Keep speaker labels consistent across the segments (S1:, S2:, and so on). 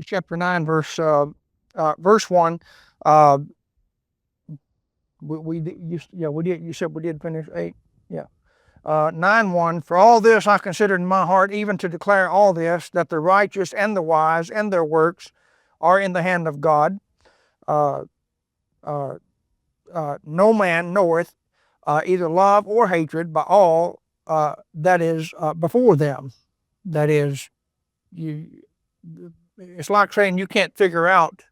S1: chapter 9, verse 1. Uh, we did. You said we did finish 8. Yeah. 9:1. For all this I considered in my heart, even to declare all this, that the righteous and the wise and their works are in the hand of God. Uh, uh, no man knoweth either love or hatred by all that is before them. That is, you. It's like saying you can't figure out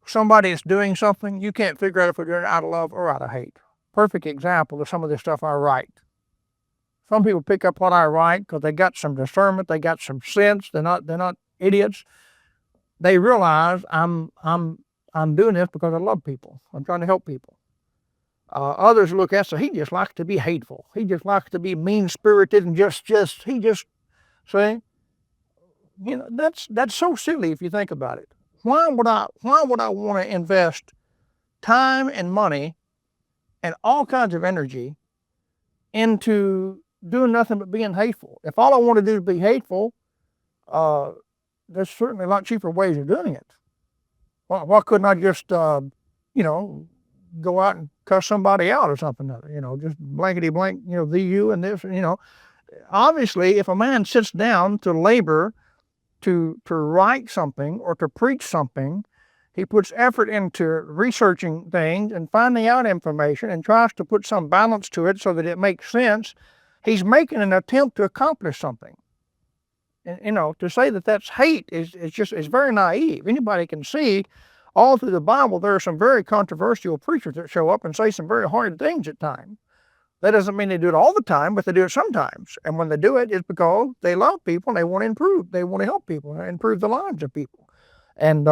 S1: somebody is doing something. You can't figure out if they're doing it out of love or out of hate. Perfect example of some of this stuff I write. Some people pick up what I write because they got some discernment, they got some sense. They're not idiots. They realize I'm doing this because I love people. I'm trying to help people. Others look at, so he just likes to be hateful. He just likes to be mean spirited and he just say, that's so silly if you think about it. Why would I want to invest time and money and all kinds of energy into doing nothing but being hateful? If all I want to do is be hateful, there's certainly a lot cheaper ways of doing it. Why couldn't I just, go out and cuss somebody out or something? Just blankety blank, the you and this, Obviously, if a man sits down to labor to write something or to preach something, he puts effort into researching things and finding out information and tries to put some balance to it so that it makes sense. He's making an attempt to accomplish something. And, to say that that's hate is very naive. Anybody can see all through the Bible there are some very controversial preachers that show up and say some very hard things at times. That doesn't mean they do it all the time, but they do it sometimes. And when they do it, it's because they love people and they want to improve. They want to help people and improve the lives of people. And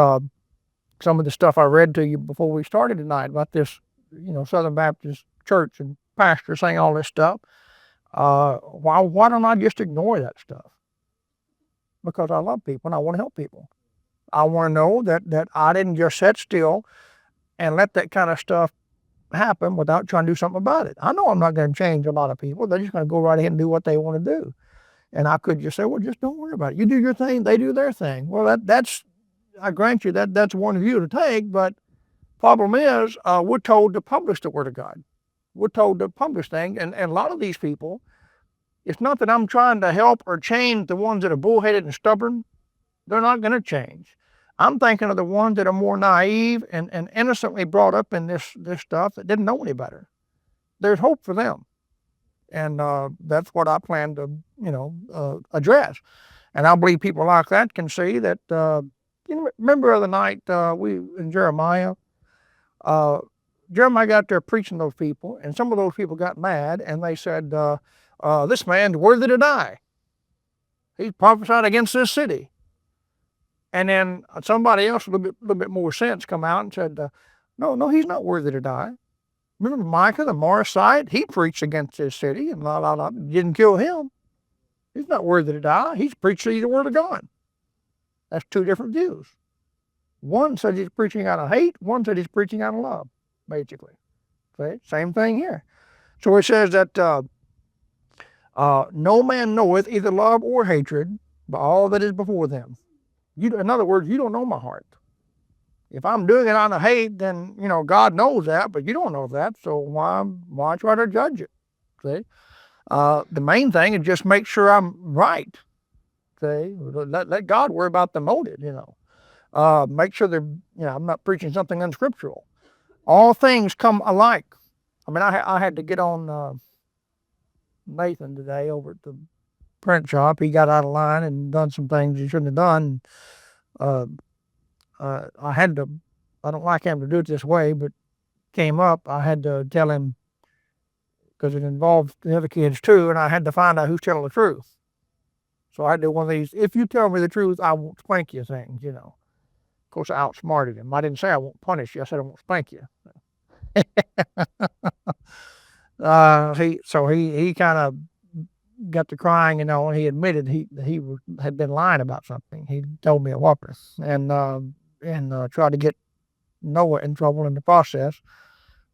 S1: some of the stuff I read to you before we started tonight about this, Southern Baptist church and pastor saying all this stuff. Why don't I just ignore that stuff? Because I love people and I want to help people. I want to know that I didn't just sit still and let that kind of stuff happen without trying to do something about it. I know I'm not going to change a lot of people. They're just going to go right ahead and do what they want to do. And I could just say, well, just don't worry about it. You do your thing, they do their thing. Well, that's I grant you that's one view to take, but problem is we're told to publish the Word of God. We're told to publish things, and a lot of these people, it's not that I'm trying to help or change the ones that are bullheaded and stubborn. They're not going to change. I'm thinking of the ones that are more naive and innocently brought up in this stuff that didn't know any better. There's hope for them. And that's what I plan to, address. And I believe people like that can see that, remember the other night we in Jeremiah, Jeremiah got there preaching to those people, and some of those people got mad, and they said, this man's worthy to die. He prophesied against this city. And then somebody else with a little bit more sense come out and said, no, he's not worthy to die. Remember Micah, the Morasite? He preached against this city and didn't kill him. He's not worthy to die. He's preaching the word of God. That's two different views. One said he's preaching out of hate. One said he's preaching out of love, basically. See? Same thing here. So it says that no man knoweth either love or hatred by all that is before them. In other words, you don't know my heart. If I'm doing it out of hate, then, God knows that, but you don't know that, so why try to judge it? See? The main thing is just make sure I'm right. See? Let God worry about the motive, Make sure I'm not preaching something unscriptural. All things come alike. I mean, I had to get on Nathan today over at the print shop. He got out of line and done some things he shouldn't have done. I had to, I don't like him to do it this way, but came up, I had to tell him, because it involved the other kids too, and I had to find out who's telling the truth. So I did one of these, if you tell me the truth, I won't spank you things, Of course, I outsmarted him. I didn't say I won't punish you. I said I won't spank you. He kind of got to crying, and he admitted he had been lying about something. He told me a whopper, and tried to get Noah in trouble in the process.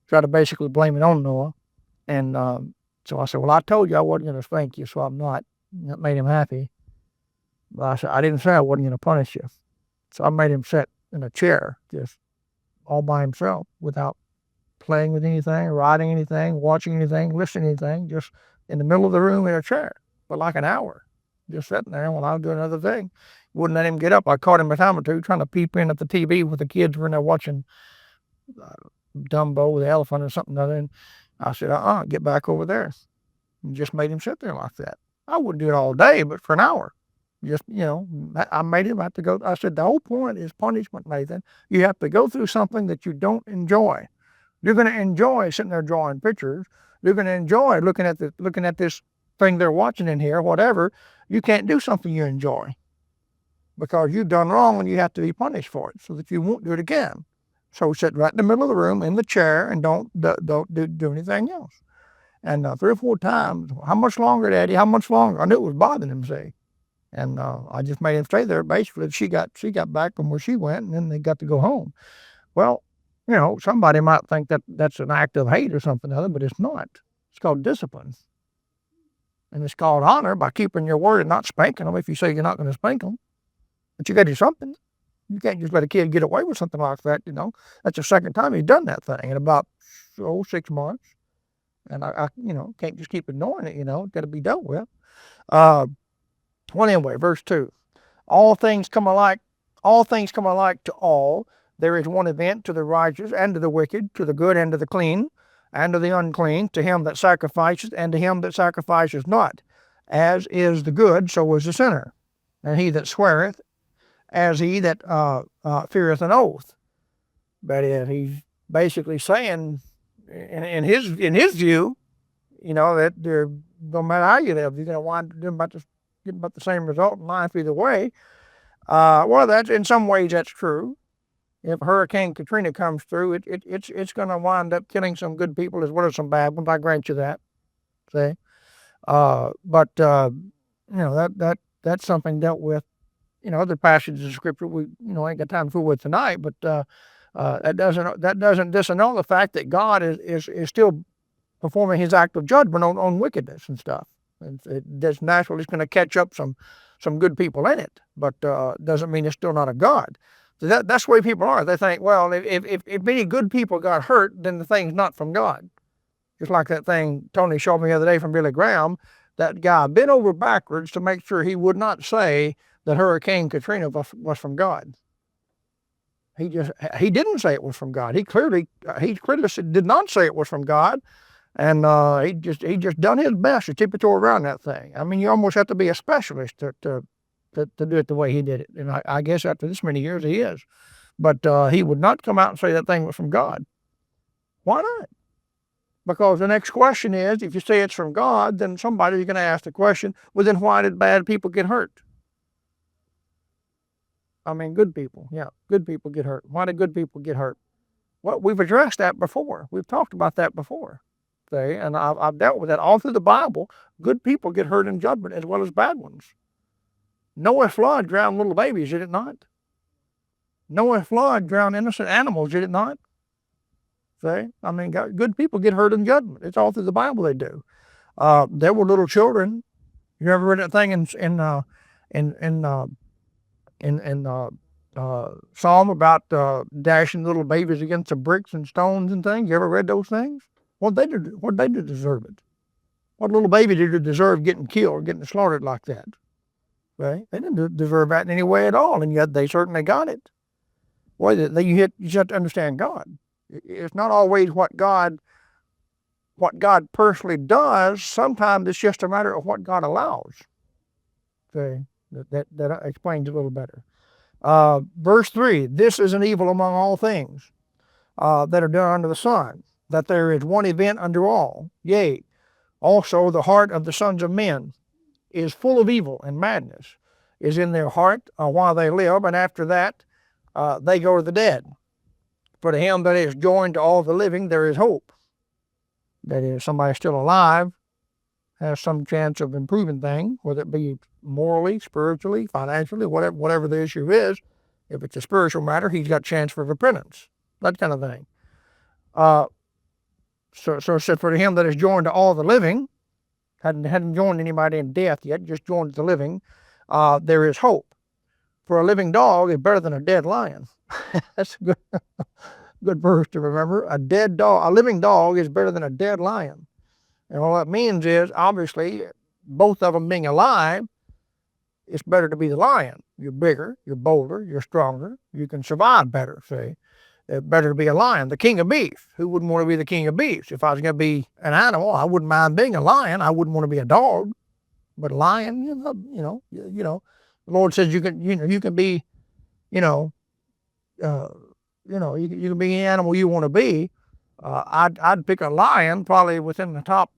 S1: Tried to basically blame it on Noah, and so I said, "Well, I told you I wasn't going to spank you, so I'm not." That made him happy. I said, I didn't say I wasn't going to punish you. So I made him sit in a chair, just all by himself, without playing with anything, writing anything, watching anything, listening to anything, just in the middle of the room in a chair for like an hour, just sitting there while I was doing another thing. Wouldn't let him get up. I caught him a time or two trying to peep in at the TV with the kids were in there watching Dumbo, the elephant, or something other. And I said, get back over there. And just made him sit there like that. I wouldn't do it all day, but for an hour. Just, I made him have to go. I said, the whole point is punishment, Nathan. You have to go through something that you don't enjoy. You're going to enjoy sitting there drawing pictures. You're going to enjoy looking at this thing they're watching in here, whatever. You can't do something you enjoy because you've done wrong and you have to be punished for it so that you won't do it again. So sit right in the middle of the room in the chair and don't do anything else. And 3 or 4 times, how much longer, Daddy? How much longer? I knew it was bothering him, see. And I just made him stay there. Basically, she got back from where she went, and then they got to go home. Well, somebody might think that that's an act of hate or something other, but it's not. It's called discipline. And it's called honor by keeping your word and not spanking them if you say you're not going to spank them. But you got to do something. You can't just let a kid get away with something like that, That's the second time he's done that thing in about 6 months. And I can't just keep ignoring it, Got to be dealt with. Well, anyway, verse 2. All things come alike to all. There is one event to the righteous and to the wicked, to the good and to the clean, and to the unclean, to him that sacrifices and to him that sacrifices not. As is the good, so is the sinner. And he that sweareth, as he that feareth an oath. But he's basically saying, in his view, that no matter how you live, you're going to wind up doing get about the same result in life either way. Well, that's in some ways that's true. If Hurricane Katrina comes through, it's going to wind up killing some good people as well as some bad ones. I grant you that. See, but that's something dealt with. Other passages of scripture we ain't got time to fool with tonight. But that doesn't disannul the fact that God is still performing His act of judgment on wickedness and stuff. That's naturally it's going to catch up some good people in it, but doesn't mean it's still not a God. So that's the way people are. They think, well, if many good people got hurt, then the thing's not from God. Just like that thing Tony showed me the other day from Billy Graham, that guy bent over backwards to make sure he would not say that Hurricane Katrina was from God. He didn't say it was from God. He clearly did not say it was from God. And he just done his best to tiptoe around that thing. I mean, you almost have to be a specialist to do it the way he did it. And I guess after this many years he is. But he would not come out and say that thing was from God. Why not? Because the next question is, if you say it's from God, then somebody's going to ask the question, well, then why did bad people get hurt? I mean, good people. Yeah, good people get hurt. Why did good people get hurt? Well, we've addressed that before. We've talked about that before. And I've dealt with that all through the Bible. Good people get hurt in judgment as well as bad ones. Noah's flood drowned little babies, did it not? Noah's flood drowned innocent animals, did it not? See? I mean, good people get hurt in judgment. It's all through the Bible they do. There were little children. You ever read that thing in Psalm about dashing little babies against the bricks and stones and things? You ever read those things? What they do to deserve it? What little baby did to deserve getting killed, getting slaughtered like that? Right? They didn't deserve that in any way at all, and yet they certainly got it. Boy, you have to understand God. It's not always what God personally does. Sometimes it's just a matter of what God allows. Okay, that explains it a little better. Verse 3, this is an evil among all things that are done under the sun, that there is one event under all. Yea, also the heart of the sons of men is full of evil, and madness is in their heart while they live, and after that they go to the dead. For to him that is joined to all the living there is hope. That is, somebody still alive has some chance of improving things, whether it be morally, spiritually, financially, whatever the issue is. If it's a spiritual matter, he's got chance for repentance, that kind of thing. So it said, for to him that is joined to all the living, hadn't joined anybody in death yet, just joined the living, there is hope. For a living dog is better than a dead lion. That's a good verse to remember. A living dog is better than a dead lion. And all that means is, obviously, both of them being alive, it's better to be the lion. You're bigger, you're bolder, you're stronger, you can survive better, see. It's better to be a lion, the king of beasts. Who wouldn't want to be the king of beasts? If I was going to be an animal, I wouldn't mind being a lion. I wouldn't want to be a dog. But a lion, the Lord says you can be, you can be any animal you want to be. I'd pick a lion probably within the top,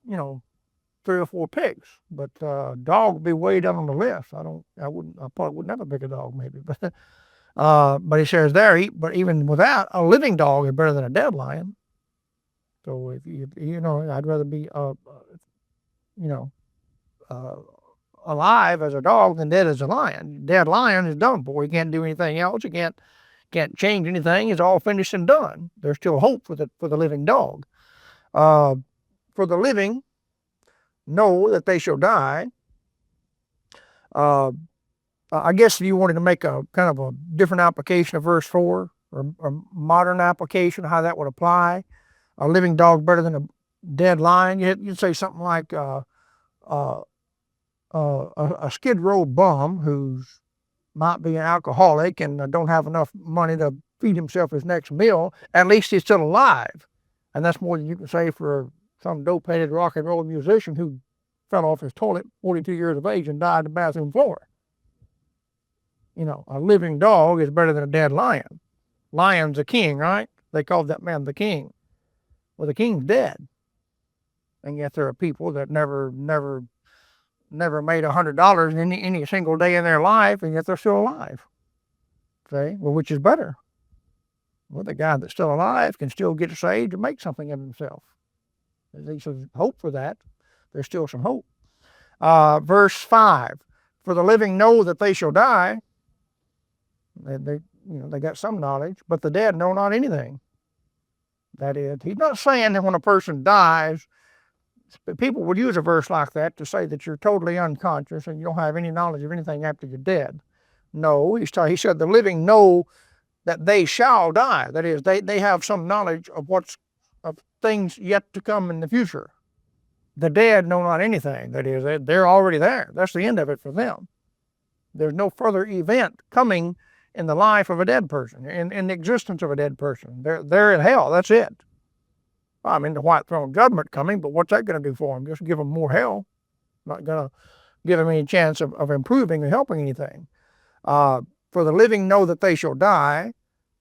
S1: 3 or 4 picks. But dog would be way down on the list. I probably would never pick a dog maybe. But he says there, but even with that, a living dog is better than a dead lion. So if I'd rather be alive as a dog than dead as a lion. Dead lion is done for. He can't do anything else. He can't change anything. It's all finished and done. There's still hope for the living dog. For the living know that they shall die. I guess if you wanted to make a kind of a different application of verse 4, or modern application, how that would apply. A living dog better than a dead lion. You'd say something like a skid row bum who's might be an alcoholic and don't have enough money to feed himself his next meal. At least he's still alive, and that's more than you can say for some dope-headed rock and roll musician who fell off his toilet, 42 years of age, and died on the bathroom floor. A living dog is better than a dead lion. Lion's a king, right? They called that man the king. Well, the king's dead. And yet there are people that never made $100 in any single day in their life, and yet they're still alive. See? Well, which is better? Well, the guy that's still alive can still get saved and make something of himself. There's hope for that. There's still some hope. Verse 5, for the living know that they shall die. They got some knowledge, but the dead know not anything. That is, he's not saying that when a person dies, people would use a verse like that to say that you're totally unconscious and you don't have any knowledge of anything after you're dead. No, he said the living know that they shall die. That is, they have some knowledge of things yet to come in the future. The dead know not anything. That is, they're already there. That's the end of it for them. There's no further event coming in the life of a dead person, in the existence of a dead person. They're in hell. That's it. I mean, the white throne judgment coming, but what's that going to do for them? Just give them more hell. Not going to give them any chance of improving or helping anything. For the living know that they shall die,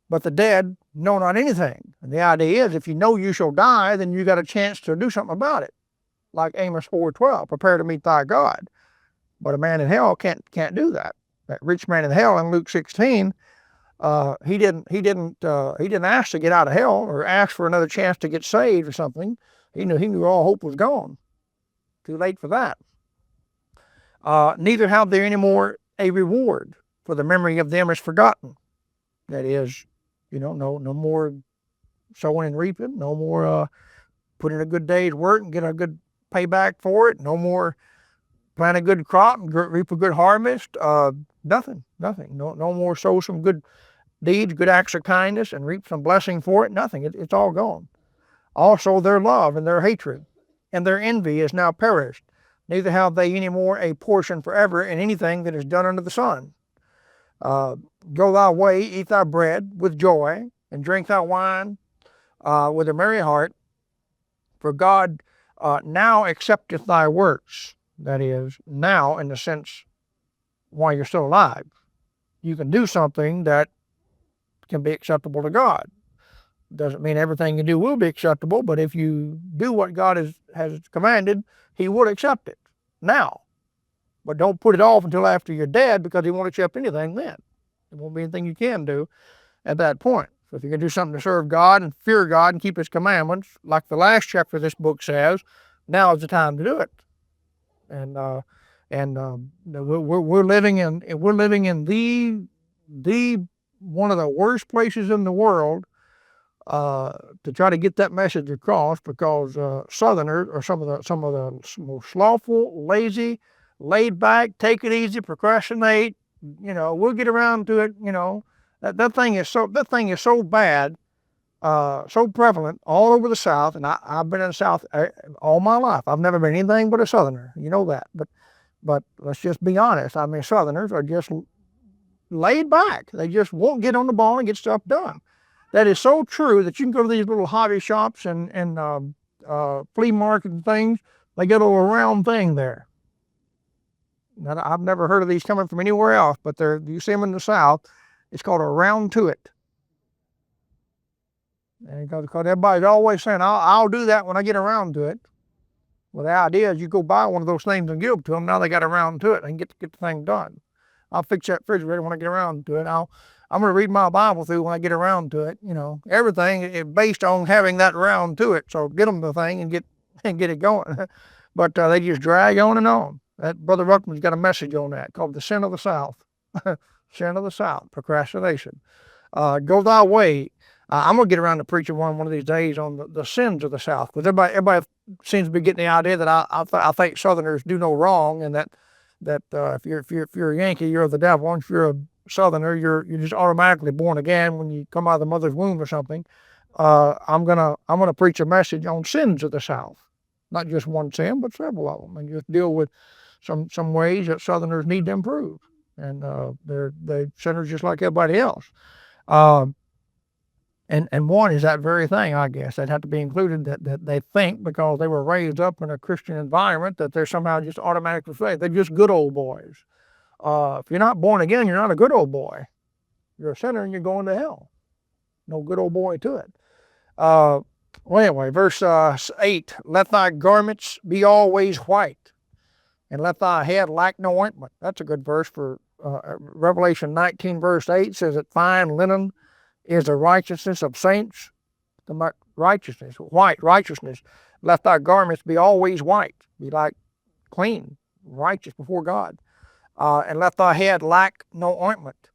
S1: but the dead know not anything. And the idea is, if you know you shall die, then you got a chance to do something about it. Like Amos 4:12, prepare to meet thy God. But a man in hell can't do that. That rich man in hell in Luke 16, he didn't ask to get out of hell or ask for another chance to get saved or something. He knew all hope was gone. Too late for that. Neither have they any more a reward, for the memory of them is forgotten. That is, no more sowing and reaping, no more putting a good day's work and get a good payback for it, no more plant a good crop and reap a good harvest. Nothing. No more sow some good deeds, good acts of kindness, and reap some blessing for it. Nothing. It's all gone. Also their love and their hatred and their envy is now perished. Neither have they any more a portion forever in anything that is done under the sun. Go thy way, eat thy bread with joy, and drink thy wine with a merry heart. For God now accepteth thy works. That is, now in the sense while you're still alive. You can do something that can be acceptable to God. Doesn't mean everything you do will be acceptable, but if you do what God has commanded, he will accept it now. But don't put it off until after you're dead, because he won't accept anything then. There won't be anything you can do at that point. So if you can do something to serve God and fear God and keep his commandments, like the last chapter of this book says, now is the time to do it. And we're living in the one of the worst places in the world to try to get that message across, because Southerners are some of the most slothful, lazy, laid back, take it easy, procrastinate. We'll get around to it. That thing is so bad, so prevalent all over the South, and I've been in the South all my life. I've never been anything but a Southerner. You know that, but let's just be honest. I mean, Southerners are just laid back. They just won't get on the ball and get stuff done. That is so true that you can go to these little hobby shops and flea market and things. They get a little round thing there. Now, I've never heard of these coming from anywhere else, but you see them in the South. It's called a round to it. And because everybody's always saying, I'll do that when I get around to it. Well, the idea is you go buy one of those things and give them to them. Now they got around to it and get the thing done. I'll fix that refrigerator when I get around to it. I'm going to read my Bible through when I get around to it. Everything is based on having that round to it. So get them the thing and get it going. But they just drag on and on. That Brother Ruckman's got a message on that called the sin of the South. Sin of the South, procrastination. Go thy way. I'm going to get around to preaching one of these days on the sins of the South, because everybody seems to be getting the idea that I think Southerners do no wrong, and that if you're a Yankee, you're the devil, and if you're a Southerner, you're just automatically born again when you come out of the mother's womb or something. I'm gonna preach a message on sins of the South, not just one sin, but several of them, and just deal with some ways that Southerners need to improve, and they're sinners just like everybody else. And one is that very thing, I guess. That had to be included, that they think because they were raised up in a Christian environment that they're somehow just automatically saved. They're just good old boys. If you're not born again, you're not a good old boy. You're a sinner and you're going to hell. No good old boy to it. Well, anyway, verse 8, let thy garments be always white, and let thy head lack no ointment. That's a good verse for Revelation 19, verse 8 says that fine linen is the righteousness of saints, the righteousness, white righteousness. Let thy garments be always white, be like clean, righteous before God. And let thy head lack no ointment.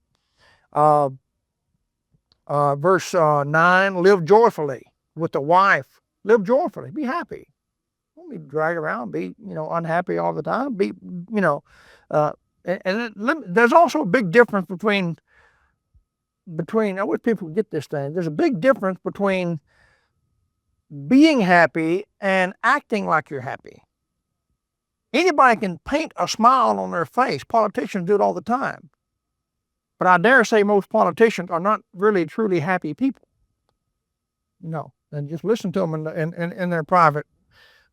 S1: Verse 9, live joyfully with the wife. Live joyfully, be happy. Don't be dragged around, be unhappy all the time. There's also a big difference between I wish people would get this thing. There's a big difference between being happy and acting like you're happy. Anybody can paint a smile on their face. Politicians do it all the time. But I dare say most politicians are not really truly happy people. No. And just listen to them in their private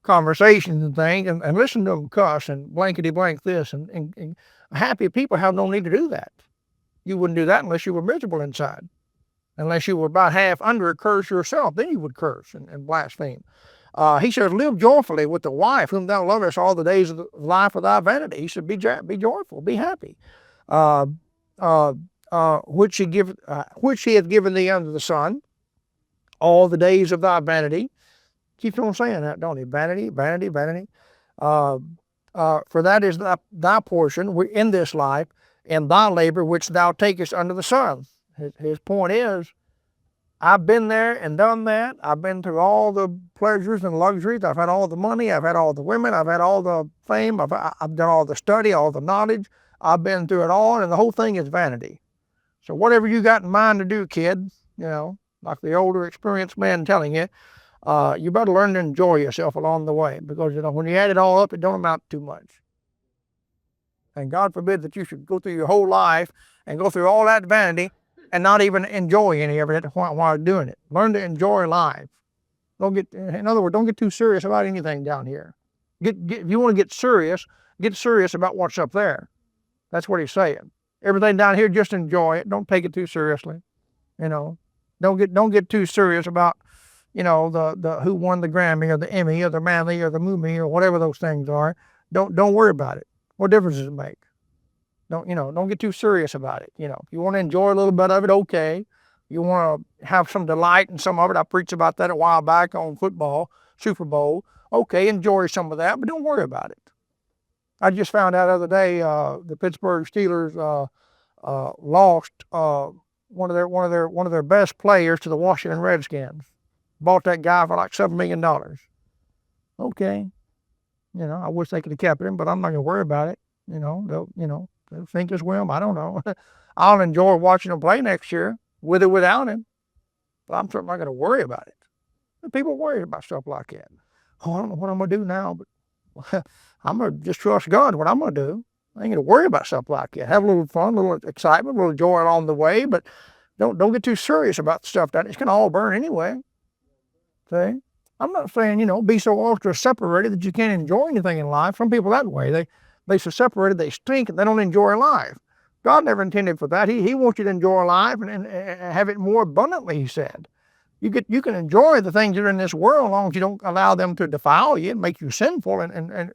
S1: conversations and things, and listen to them cuss and blankety blank this. And happy people have no need to do that. You wouldn't do that unless you were miserable inside. Unless you were about half under a curse yourself, then you would curse and blaspheme. He says, live joyfully with the wife whom thou lovest all the days of the life of thy vanity. He said, be joyful, be happy. Which he hath given thee under the sun, all the days of thy vanity. Keeps on saying that, don't he? Vanity, vanity, vanity. For that is thy portion in this life, and thy labor which thou takest under the sun. His point is, I've been there and done that. I've been through all the pleasures and luxuries. I've had all the money. I've had all the women. I've had all the fame. I've done all the study, all the knowledge. I've been through it all, and the whole thing is vanity. So whatever you got in mind to do, kid, like the older experienced man telling you, you better learn to enjoy yourself along the way, because when you add it all up, it don't amount to too much. And God forbid that you should go through your whole life and go through all that vanity and not even enjoy any of it while doing it. Learn to enjoy life. In other words, don't get too serious about anything down here. If you want to get serious about what's up there. That's what he's saying. Everything down here, just enjoy it. Don't take it too seriously. Don't get too serious about, the who won the Grammy or the Emmy or the Manly or the Moomy or whatever those things are. Don't worry about it. What difference does it make? Don't get too serious about it. If you want to enjoy a little bit of it, okay. You want to have some delight in some of it. I preached about that a while back on football, Super Bowl. Okay, enjoy some of that, but don't worry about it. I just found out the other day the Pittsburgh Steelers lost one of their best players to the Washington Redskins. Bought that guy for like $7 million. Okay. I wish they could have kept him, but I'm not going to worry about it. They'll think as well. I don't know. I'll enjoy watching them play next year, with or without him, but I'm certainly not going to worry about it. And people worry about stuff like that. Oh, I don't know what I'm going to do now, but I'm going to just trust God what I'm going to do. I ain't going to worry about stuff like that. Have a little fun, a little excitement, a little joy along the way, but don't get too serious about stuff that it's going to all burn anyway. See? I'm not saying, be so ultra separated that you can't enjoy anything in life. Some people that way. They so separated, they stink, and they don't enjoy life. God never intended for that. He wants you to enjoy life and have it more abundantly, he said. You can enjoy the things that are in this world as long as you don't allow them to defile you and make you sinful and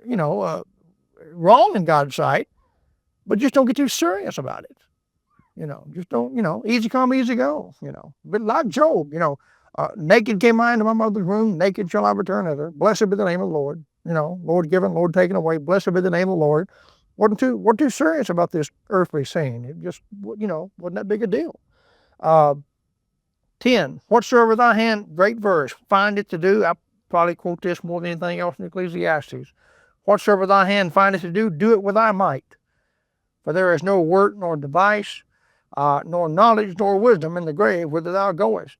S1: wrong in God's sight, but just don't get too serious about it. Just don't, easy come, easy go, But like Job, naked came I into my mother's womb, naked shall I return thither. Blessed be the name of the Lord. Lord given, Lord taken away. Blessed be the name of the Lord. Wasn't too serious about this earthly scene. It just, wasn't that big a deal. 10. Whatsoever thy hand, great verse, find it to do. I probably quote this more than anything else in Ecclesiastes. Whatsoever thy hand findeth to do it with thy might. For there is no work nor device, nor knowledge nor wisdom in the grave whither thou goest.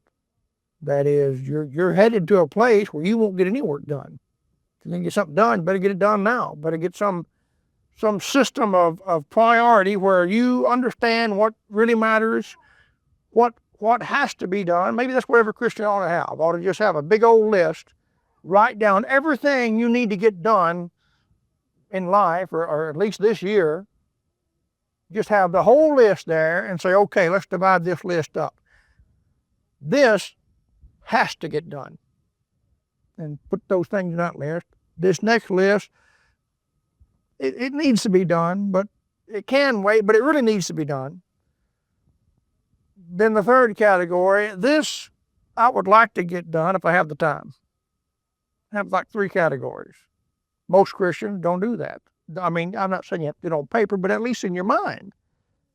S1: That is, you're headed to a place where you won't get any work done. If you can get something done, you better get it done now. Better get some system of priority where you understand what really matters, what has to be done. Maybe that's what every Christian ought to have. Ought to just have a big old list, write down everything you need to get done in life, or at least this year. Just have the whole list there and say, okay, let's divide this list up. This has to get done. And put those things in that list. This next list, it needs to be done, but it can wait, but it really needs to be done. Then the third category, this I would like to get done if I have the time. I have like 3 categories. Most Christians don't do that. I mean, I'm not saying you have to do it on paper, but at least in your mind.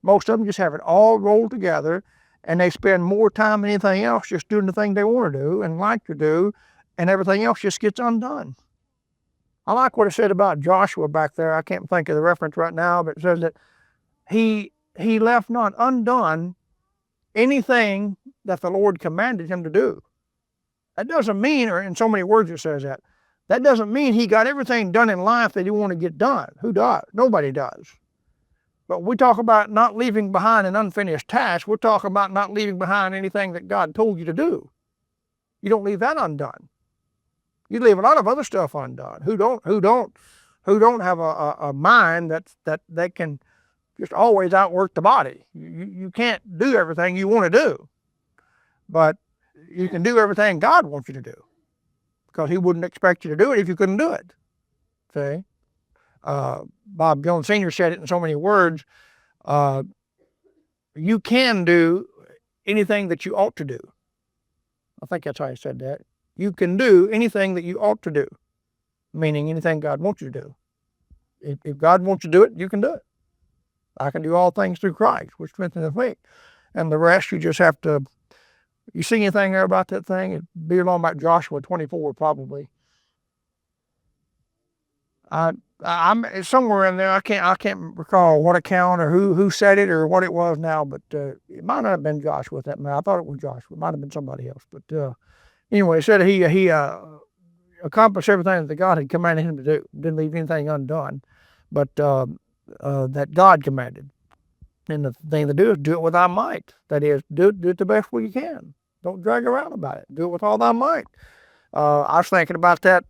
S1: Most of them just have it all rolled together, and they spend more time than anything else just doing the thing they want to do and like to do, and everything else just gets undone. I like what it said about Joshua back there. I can't think of the reference right now, but it says that he left not undone anything that the Lord commanded him to do. That doesn't mean, or in so many words it says that doesn't mean he got everything done in life that he wanted to get done. Who does? Nobody does. But we talk about not leaving behind an unfinished task. We're talking about not leaving behind anything that God told you to do. You don't leave that undone. You leave a lot of other stuff undone. Who don't have a mind that can just always outwork the body. You can't do everything you want to do, but you can do everything God wants you to do, because he wouldn't expect you to do it if you couldn't do it. See? Bob Jones Sr. said it in so many words. You can do anything that you ought to do. I think that's how he said that. You can do anything that you ought to do, meaning anything God wants you to do. If God wants you to do it, you can do it. I can do all things through Christ, which strengthens me. And the rest, you just have to. You see anything there about that thing? It'd be along about Joshua 24, probably. I'm somewhere in there. I can't recall what account or who said it or what it was now, but it might not have been Joshua with that man. I thought it was Joshua. It might have been somebody else. But anyway, it said he accomplished everything that God had commanded him to do. Didn't leave anything undone, but that God commanded. And the thing to do is do it with thy might. That is, do it the best way you can. Don't drag around about it. Do it with all thy might. I was thinking about that.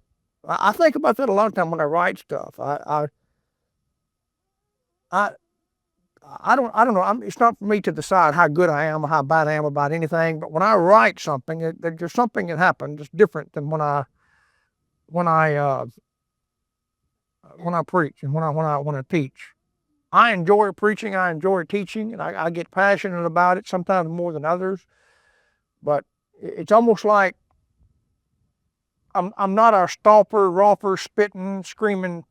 S1: I think about that a lot of time when I write stuff. I don't know. It's not for me to decide how good I am or how bad I am about anything. But when I write something, there's something that happens that's different than when I preach and when I teach. I enjoy preaching. I enjoy teaching, and I get passionate about it. Sometimes more than others. But it's almost like I'm not a stomper, romper, spitting, screaming,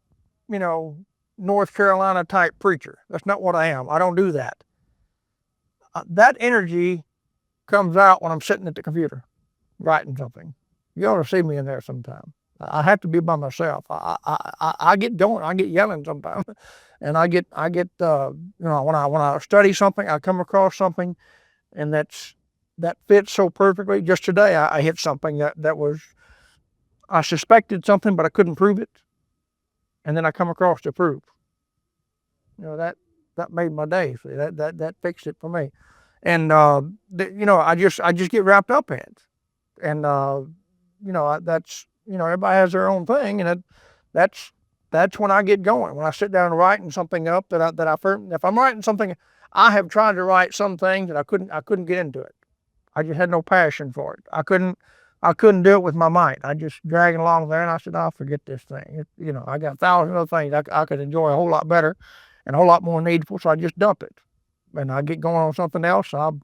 S1: North Carolina type preacher. That's not what I am. I don't do that. That energy comes out when I'm sitting at the computer writing something. You ought to see me in there sometime. I have to be by myself. I get going. I get yelling sometimes, and when I study something, I come across something, and that fits so perfectly. Just today, I hit something that was I suspected something, but I couldn't prove it, and then I come across the proof. That made my day. See, that fixed it for me, and I just get wrapped up in it, and that's everybody has their own thing, and that's that's when I get going. When I sit down writing something up if I'm writing something, I have tried to write some things and I couldn't get into it. I just had no passion for it. I couldn't do it with my mind. I just dragging along there, and I said, "I'll forget this thing." I got 1,000 other things I could enjoy a whole lot better and a whole lot more needful, so I just dump it, and I get going on something else. I'll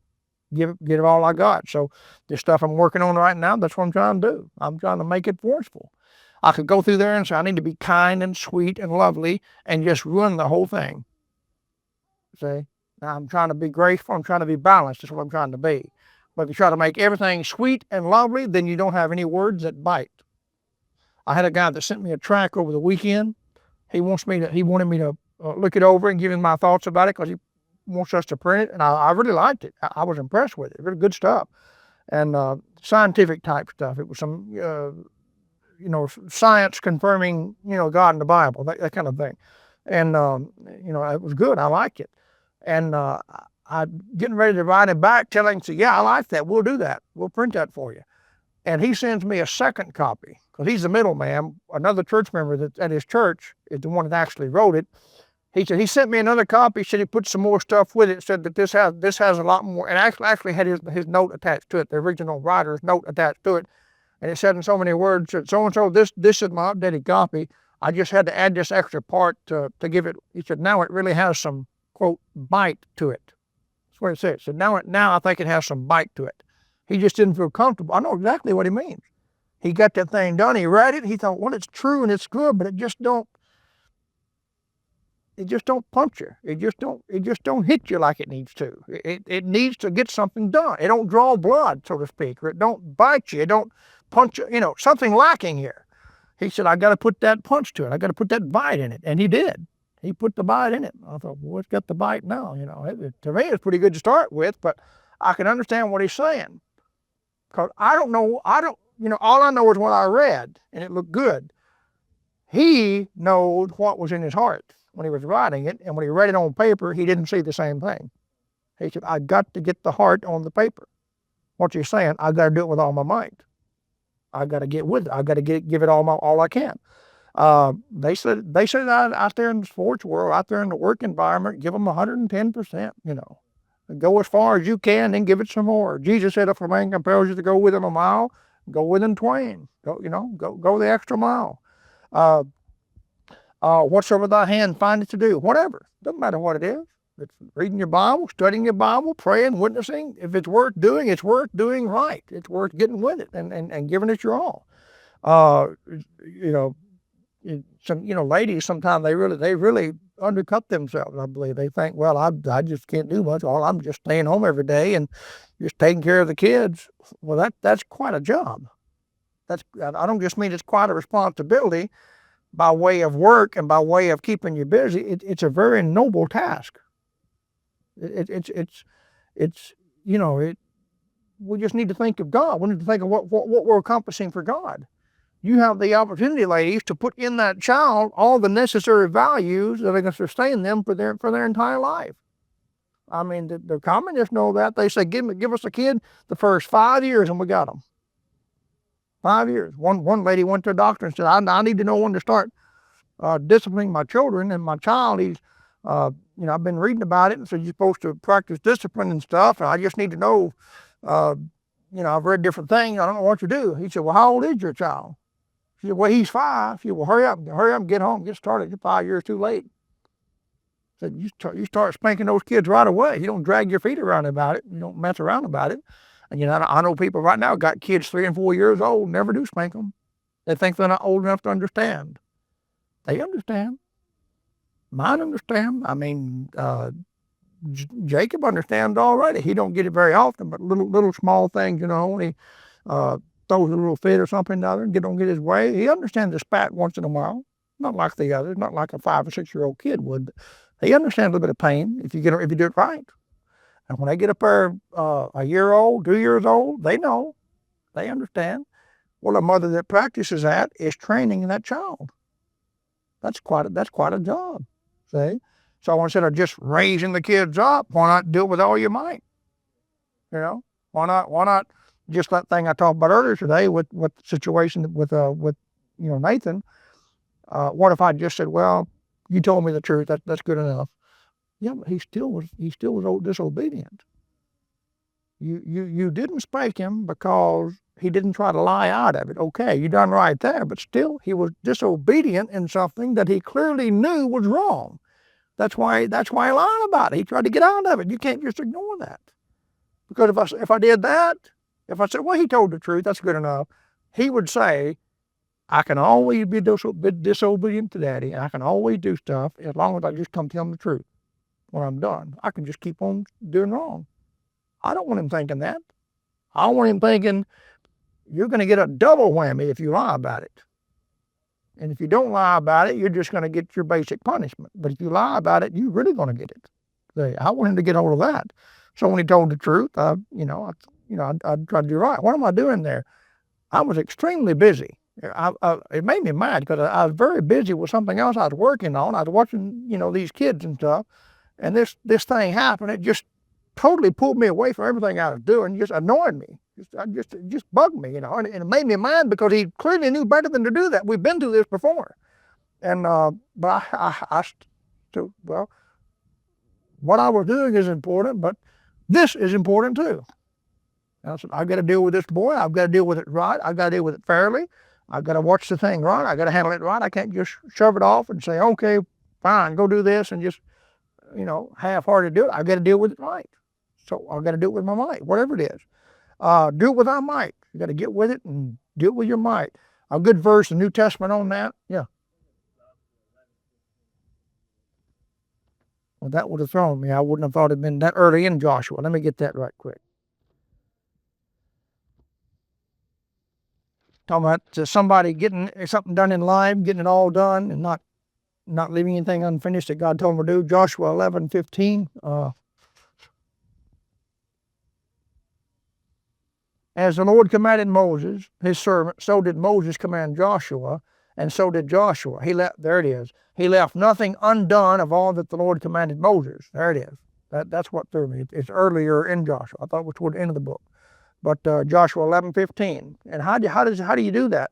S1: give it all I got. So this stuff I'm working on right now, that's what I'm trying to do. I'm trying to make it forceful. I could go through there and say I need to be kind and sweet and lovely and just ruin the whole thing. See, now I'm trying to be graceful. I'm trying to be balanced. That's what I'm trying to be. But if you try to make everything sweet and lovely, then you don't have any words that bite. I had a guy that sent me a track over the weekend. He wanted me to look it over and give him my thoughts about it because he wants us to print it, and I really liked it. I was impressed with it. Really good stuff, and scientific type stuff. It was some science confirming God in the Bible, that kind of thing, and it was good. I liked it, and I'm getting ready to write him back, telling him, "Yeah, I like that. We'll do that. We'll print that for you." And he sends me a second copy because he's the middleman. Another church member that's at his church is the one that actually wrote it. He said he sent me another copy. Said he put some more stuff with it. Said that this has a lot more, and actually had his note attached to it, the original writer's note attached to it, and it said in so many words that so and so this is my updated copy. I just had to add this extra part to give it. He said now it really has some quote bite to it. That's what it says. So now I think it has some bite to it. He just didn't feel comfortable. I know exactly what he means. He got that thing done. He read it. He thought, well, it's true and it's good, but it just don't punch you. It just don't hit you like it needs to. It needs to get something done. It don't draw blood, so to speak, or it don't bite you. It don't punch you. Something lacking here. He said, I got to put that punch to it. I got to put that bite in it. And he did. He put the bite in it. I thought, well, it's got the bite now. To me, it's pretty good to start with, but I can understand what he's saying. Because all I know is what I read, and it looked good. He knows what was in his heart when he was writing it, and when he read it on paper, he didn't see the same thing. He said, I got to get the heart on the paper. What you're saying, I got to do it with all my might. I got to get with it. I got to give it all I can. They said out there in the sports world, out there in the work environment, give them 110%, Go as far as you can, then give it some more. Jesus said, if a man compels you to go with him a mile, go with him twain. Go the extra mile. Whatsoever thy hand findeth to do, whatever. Doesn't matter what it is. It's reading your Bible, studying your Bible, praying, witnessing. If it's worth doing, it's worth doing right. It's worth getting with it and giving it your all. Ladies sometimes they really undercut themselves. I believe they think, well, I just can't do much. I'm just staying home every day and just taking care of the kids. Well, that's quite a job. I don't just mean it's quite a responsibility by way of work and by way of keeping you busy. It's a very noble task. We just need to think of God. We need to think of what we're accomplishing for God. You have the opportunity, ladies, to put in that child all the necessary values that are going to sustain them for their entire life. I mean, the communists know that. They say, give us a kid the first 5 years and we got them. 5 years. One lady went to a doctor and said, I need to know when to start disciplining my children. And my child, I've been reading about it, and so you're supposed to practice discipline and stuff. And I just need to know, I've read different things. I don't know what to do. He said, well, how old is your child? She said, well, he's 5. She said, well, hurry up, get home, get started. You're 5 years too late. I said, you start spanking those kids right away. You don't drag your feet around about it. You don't mess around about it. And I know people right now got kids 3 and 4 years old, never do spank them. They think they're not old enough to understand. They understand. Mine understand. I mean, Jacob understands already. He don't get it very often, but little small things, throws a little fit or something or other and don't get his way. He understands a spat once in a while, not like the others, not like a 5 or 6-year-old kid would. He understands a little bit of pain if you do it right. And when they get up there, a year old, 2 years old, they know, they understand. Well, a mother that practices that is training that child. That's quite a job. See? So instead of just raising the kids up, why not do it with all your might? You know, why not just that thing I talked about earlier today with the situation with Nathan? What if I just said, well, you told me the truth, that's good enough. Yeah, but he still was disobedient. You didn't spank him because he didn't try to lie out of it. Okay, you done right there, but still he was disobedient in something that he clearly knew was wrong. That's why he lied about it. He tried to get out of it. You can't just ignore that. Because if I did that, if I said, well, he told the truth, that's good enough, he would say, I can always be disobedient to Daddy, and I can always do stuff as long as I just come tell him the truth. When I'm done, I can just keep on doing wrong. I don't want him thinking that. I want him thinking, you're going to get a double whammy if you lie about it. And if you don't lie about it, you're just going to get your basic punishment. But if you lie about it, you're really going to get it. See, I want him to get hold of that. So when he told the truth, I tried to do right. What am I doing there? I was extremely busy. It made me mad because I was very busy with something else I was working on. I was watching, these kids and stuff. And this thing happened. It just totally pulled me away from everything I was doing. Just annoyed me. It just bugged me, And it made me mad because he clearly knew better than to do that. We've been through this before. And but I still, well, what I was doing is important, but this is important too. And I said, I've got to deal with this boy. I've got to deal with it right. I've got to deal with it fairly. I've got to watch the thing right. I've got to handle it right. I can't just shove it off and say, okay, fine, go do this and just, half-hearted do it. I've got to deal with it right. So I've got to do it with my might, whatever it is. Do it with our might. You got to get with it and do it with your might. A good verse in the New Testament on that. Yeah. Well, that would have thrown me. I wouldn't have thought it'd been that early in Joshua. Let me get that right quick. Talking about somebody getting something done in life, getting it all done, and not leaving anything unfinished that God told them to do. Joshua 11:15. As the Lord commanded Moses, his servant, so did Moses command Joshua, and so did Joshua. There it is. He left nothing undone of all that the Lord commanded Moses. There it is. That's what threw me. It's earlier in Joshua. I thought it was toward the end of the book. But Joshua 11:15. And how do you do that?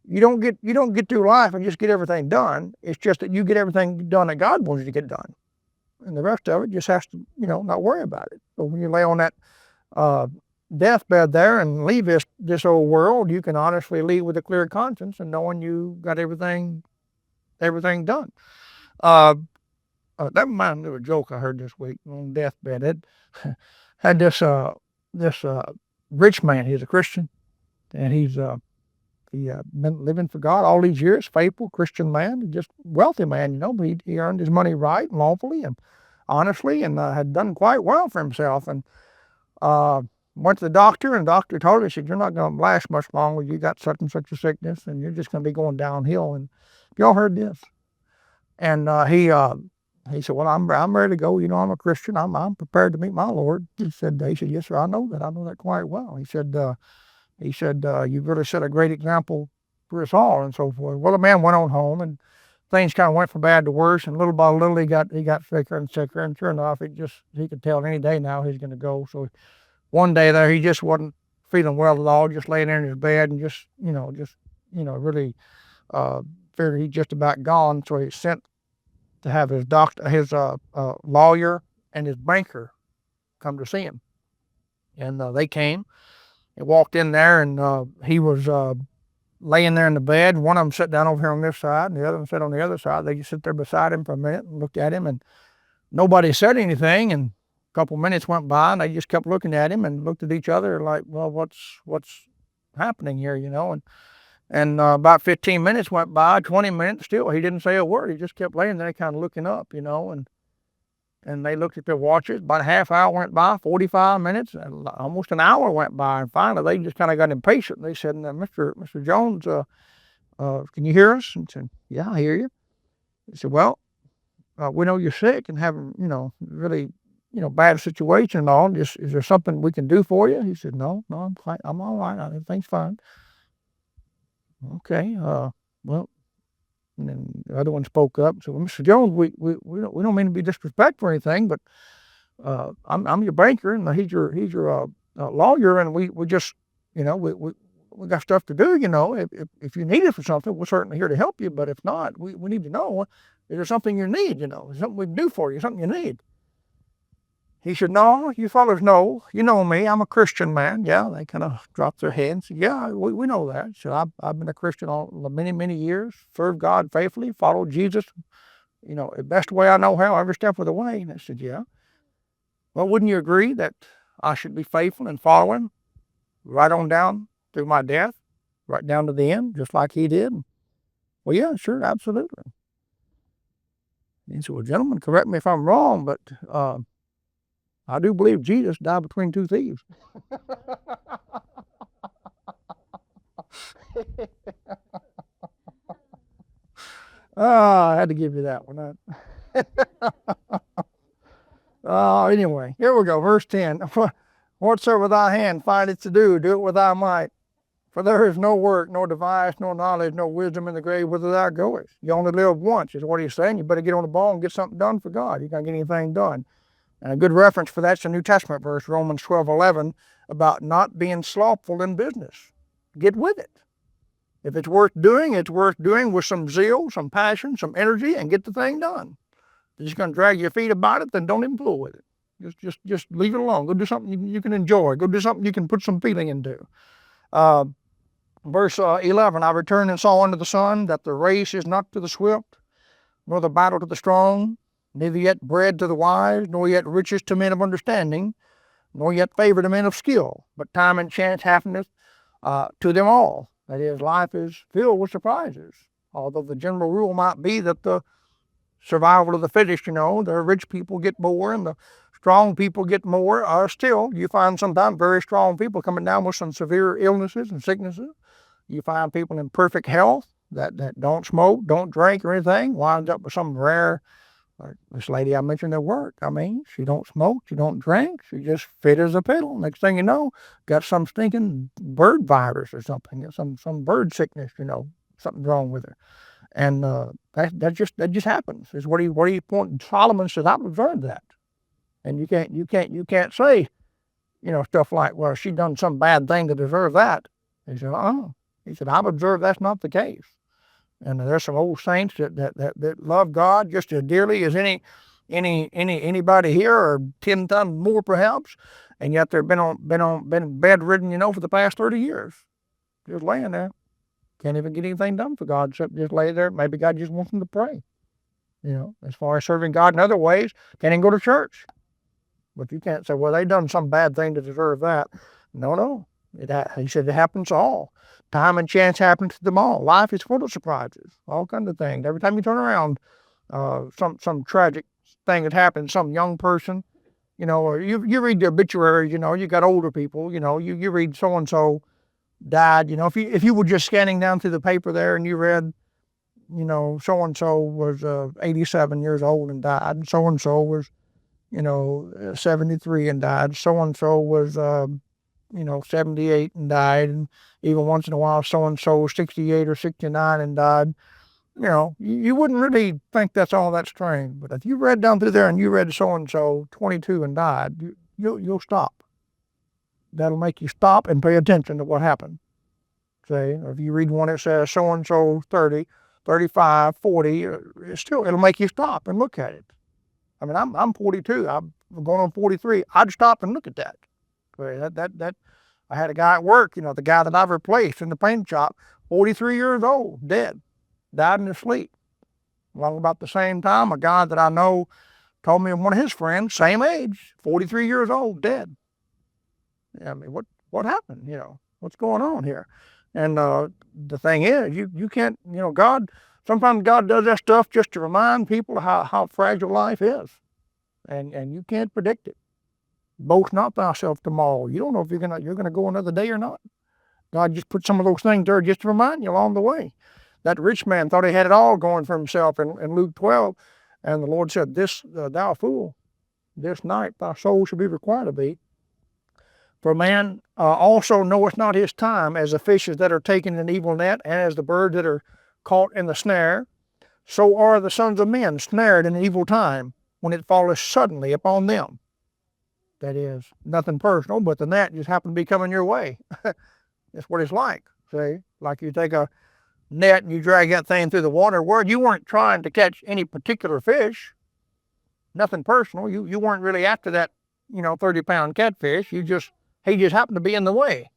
S1: You don't get through life and just get everything done. It's just that you get everything done that God wants you to get done. And the rest of it just has to, not worry about it. So when you lay on that deathbed there and leave this old world, you can honestly leave with a clear conscience and knowing you got everything done. That reminds me of a joke I heard this week on deathbed. It had this rich man. He's a Christian, and he been living for God all these years, faithful Christian man, just wealthy man, but he earned his money right and lawfully and honestly, and had done quite well for himself. And went to the doctor, and the doctor told him, he said, you're not going to last much longer. You got such and such a sickness, and you're just going to be going downhill. And y'all heard this? And he said, well, I'm ready to go. I'm a Christian. I'm prepared to meet my Lord. He said, yes, sir, I know that. I know that quite well. He said, you've really set a great example for us all, and so forth. Well, the man went on home, and things kind of went from bad to worse, and little by little he got sicker and sicker, and sure enough, he could tell any day now he's going to go. So one day there, he just wasn't feeling well at all, just laying there in his bed and just really figured he's just about gone. So he sent to have his lawyer and his banker come to see him. And they came and walked in there, and he was laying there in the bed. One of them sat down over here on this side, and the other one sat on the other side. They just sit there beside him for a minute and looked at him, and nobody said anything. And a couple minutes went by, and they just kept looking at him and looked at each other like, well, what's happening here, And about 15 minutes went by, 20 minutes, still he didn't say a word. He just kept laying there kind of looking up, and And they looked at their watches. About a half hour went by, 45 minutes, and almost an hour went by. And finally, they just kind of got impatient. They said, Mr. Jones, can you hear us? And I said, yeah, I hear you. He said, well, we know you're sick and having, really, bad situation and all. Is there something we can do for you? He said, no, I'm fine. I'm all right. Everything's fine. Okay. Well, and then the other one spoke up. So, well, Mr. Jones, we don't mean to be disrespectful or anything, but I'm your banker and he's your lawyer, and we just, we got stuff to do. If you need it for something, we're certainly here to help you. But if not, we need to know, is there something you need? Is something we can do for you? Something you need? He said, no, you fellas know, you know me. I'm a Christian man. Yeah, they kind of dropped their heads. Yeah, we know that. So I've been a Christian all many, many years, served God faithfully, followed Jesus, the best way I know how, every step of the way. And I said, yeah. Well, wouldn't you agree that I should be faithful and following right on down through my death, right down to the end, just like he did? Well, yeah, sure, absolutely. He said, well, gentlemen, correct me if I'm wrong, but I do believe Jesus died between two thieves. I had to give you that one. Anyway, here we go. Verse 10. Whatsoever thy hand findeth to do it with thy might. For there is no work, nor device, nor knowledge, nor wisdom in the grave whither thou goest. You only live once, is what he's saying. You better get on the ball and get something done for God. You can't get anything done. And a good reference for that's a New Testament verse, Romans 12:11, about not being slothful in business. Get with it. If it's worth doing with some zeal, some passion, some energy, and get the thing done. If you're just going to drag your feet about it, then don't even fool with it. Just leave it alone. Go do something you can enjoy. Go do something you can put some feeling into. Verse 11, I returned and saw under the sun that the race is not to the swift, nor the battle to the strong, neither yet bread to the wise, nor yet riches to men of understanding, nor yet favor to men of skill, but time and chance happeneth to them all. That is, life is filled with surprises. Although the general rule might be that the survival of the fittest, the rich people get more and the strong people get more. Still, you find sometimes very strong people coming down with some severe illnesses and sicknesses. You find people in perfect health that don't smoke, don't drink or anything, winds up with some rare, like this lady I mentioned at work. I mean, she don't smoke, she don't drink, she just fit as a fiddle. Next thing you know, got some stinking bird virus or something, some bird sickness, something's wrong with her. And that just happens. Is what he pointed. Solomon says, I've observed that. And you can't say, stuff like, well, she done some bad thing to deserve that. He said, He said, I've observed that's not the case. And there's some old saints that love God just as dearly as anybody here, or 10 times more perhaps, and yet they've been bedridden, for the past 30 years, just laying there, can't even get anything done for God except just lay there. Maybe God just wants them to pray. As far as serving God in other ways, can't even go to church. But you can't say, well, they done some bad thing to deserve that. No. He said it happens to all. Time and chance happens to them all. Life is full of surprises, all kinds of things. Every time you turn around, some tragic thing that happens, some young person, or you read the obituaries, you got older people, you read so-and-so died, if you were just scanning down through the paper there and you read, so-and-so was 87 years old and died, and so-and-so was, 73 and died, so-and-so was, 78 and died, and even once in a while so-and-so was 68 or 69 and died. You wouldn't really think that's all that strange, but if you read down through there and you read so-and-so 22 and died, you'll stop. That'll make you stop and pay attention to what happened. Say, if you read one that says so-and-so 30, 35, 40, it'll make you stop and look at it. I mean, I'm 42. I'm going on 43. I'd stop and look at that. That I had a guy at work, the guy that I've replaced in the paint shop, 43 years old, dead, died in his sleep. Along about the same time, a guy that I know told me one of his friends, same age, 43 years old, dead. I mean, what happened? What's going on here? And the thing is, you can't, sometimes God does that stuff just to remind people how fragile life is. and you can't predict it. Boast not thyself tomorrow. You don't know if you're gonna go another day or not. God just put some of those things there just to remind you along the way. That rich man thought he had it all going for himself in Luke 12, and the Lord said, "This thou fool, this night thy soul shall be required of thee. For man also knoweth not his time, as the fishes that are taken in an evil net, and as the birds that are caught in the snare. So are the sons of men snared in an evil time, when it falleth suddenly upon them." That is, nothing personal, but the net just happened to be coming your way. That's what it's like. See, like you take a net and you drag that thing through the water where you weren't trying to catch any particular fish. Nothing personal. You weren't really after that, 30-pound catfish. He just happened to be in the way.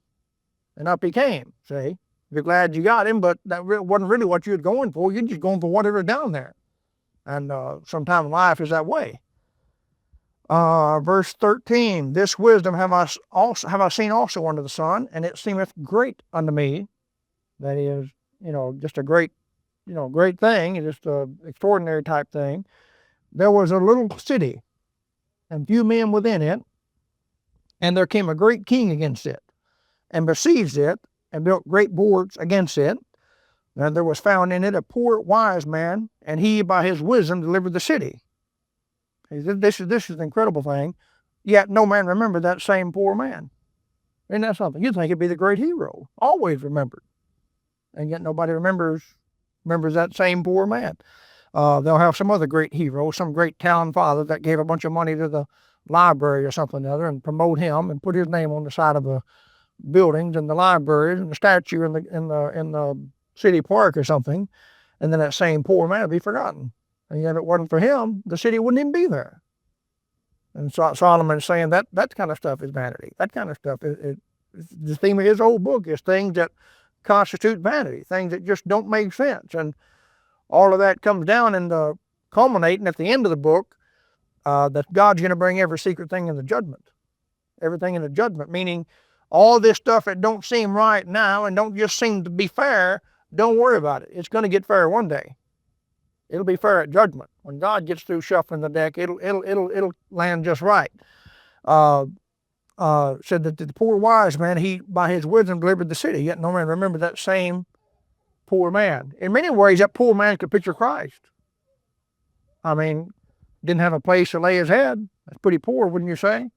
S1: And up he came. See, you're glad you got him, but that wasn't really what you were going for. You're just going for whatever's down there. And sometimes life is that way. Verse 13, this wisdom have I seen also under the sun, and it seemeth great unto me. That is, just a great thing, just an extraordinary type thing. There was a little city, and few men within it, and there came a great king against it, and besieged it, and built great bulwarks against it. And there was found in it a poor wise man, and he by his wisdom delivered the city. This is an incredible thing. Yet no man remembered that same poor man. Isn't that something? You'd think it'd be the great hero, always remembered. And yet nobody remembers that same poor man. They'll have some other great hero, some great town father that gave a bunch of money to the library or something or other and promote him and put his name on the side of the buildings and the libraries and the statue in the city park or something. And then that same poor man would be forgotten. And yet if it wasn't for him, the city wouldn't even be there. And Solomon's saying that kind of stuff is vanity. That kind of stuff is the theme of his whole book is things that constitute vanity, things that just don't make sense. And all of that comes down and culminating at the end of the book that God's going to bring every secret thing in the judgment. Everything in the judgment, meaning all this stuff that don't seem right now and don't just seem to be fair, don't worry about it. It's going to get fair one day. It'll be fair at judgment. When God gets through shuffling the deck, it'll land just right. Said that the poor wise man, he by his wisdom delivered the city. Yet no man remembered that same poor man. In many ways, that poor man could picture Christ. I mean, didn't have a place to lay his head. That's pretty poor, wouldn't you say?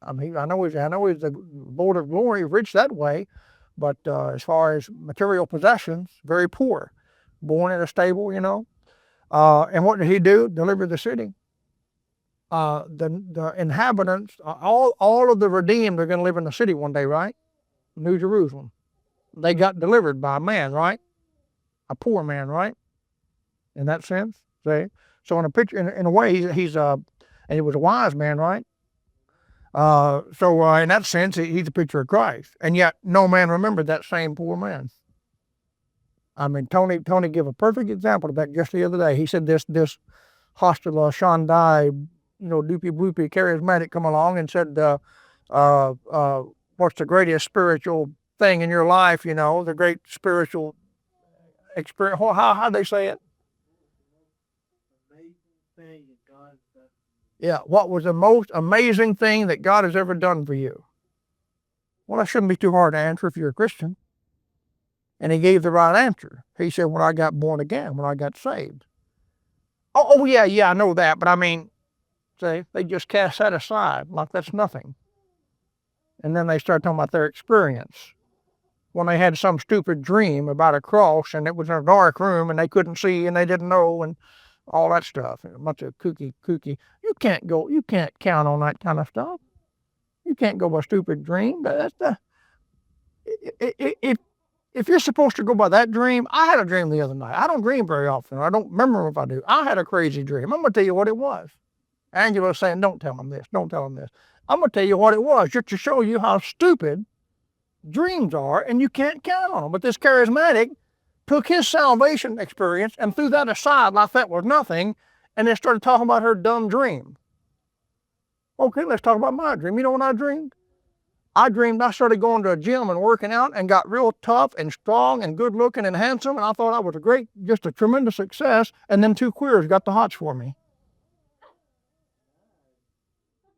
S1: I mean, I know he's the Lord of glory, rich that way, but as far as material possessions, very poor. Born in a stable, and what did he do? Deliver the city. The inhabitants, all of the redeemed are going to live in the city one day, right? New Jerusalem. They got delivered by a man, right? A poor man, right? In that sense, see? So in a picture, in a way, he's and he was a wise man, right? So in that sense, he's a picture of Christ. And yet no man remembered that same poor man. I mean, Tony gave a perfect example of that just the other day. He said this hostile Shandai, doopy bloopy charismatic come along and said, what's the greatest spiritual thing in your life, the great spiritual experience. How'd they say it? Yeah, what was the most amazing thing that God has ever done for you? Well, that shouldn't be too hard to answer if you're a Christian. And he gave the right answer. He said, when I got born again, when I got saved. Oh yeah, I know that. But I mean, see, they just cast that aside like that's nothing. And then they start talking about their experience. When they had some stupid dream about a cross and it was in a dark room and they couldn't see and they didn't know and all that stuff. A bunch of kooky. You can't count on that kind of stuff. You can't go by stupid dream. If you're supposed to go by that dream, I had a dream the other night. I don't dream very often. I don't remember if I do. I had a crazy dream. I'm going to tell you what it was. Angela's saying, don't tell him this. Don't tell him this. I'm going to tell you what it was, just to show you how stupid dreams are, and you can't count on them. But this charismatic took his salvation experience and threw that aside like that was nothing, and then started talking about her dumb dream. Okay, let's talk about my dream. You know what I dreamed? I dreamed I started going to a gym and working out and got real tough and strong and good looking and handsome, and I thought I was just a tremendous success, and then two queers got the hots for me.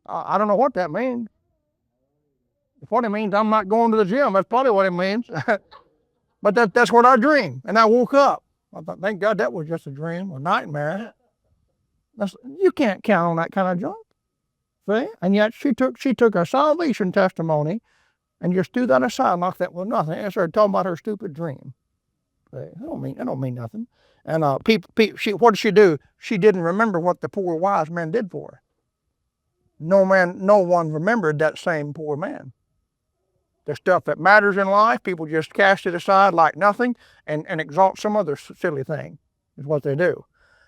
S1: I don't know what that means. If what it means, I'm not going to the gym. That's probably what it means. But that's what I dreamed. And I woke up. I thought, thank God that was just a dream, a nightmare. You can't count on that kind of junk. See? And yet she took her salvation testimony and just threw that aside like that was nothing. And started talking about her stupid dream. See? That don't mean nothing. And what did she do? She didn't remember what the poor wise man did for her. No one remembered that same poor man. The stuff that matters in life, people just cast it aside like nothing and exalt some other silly thing, is what they do.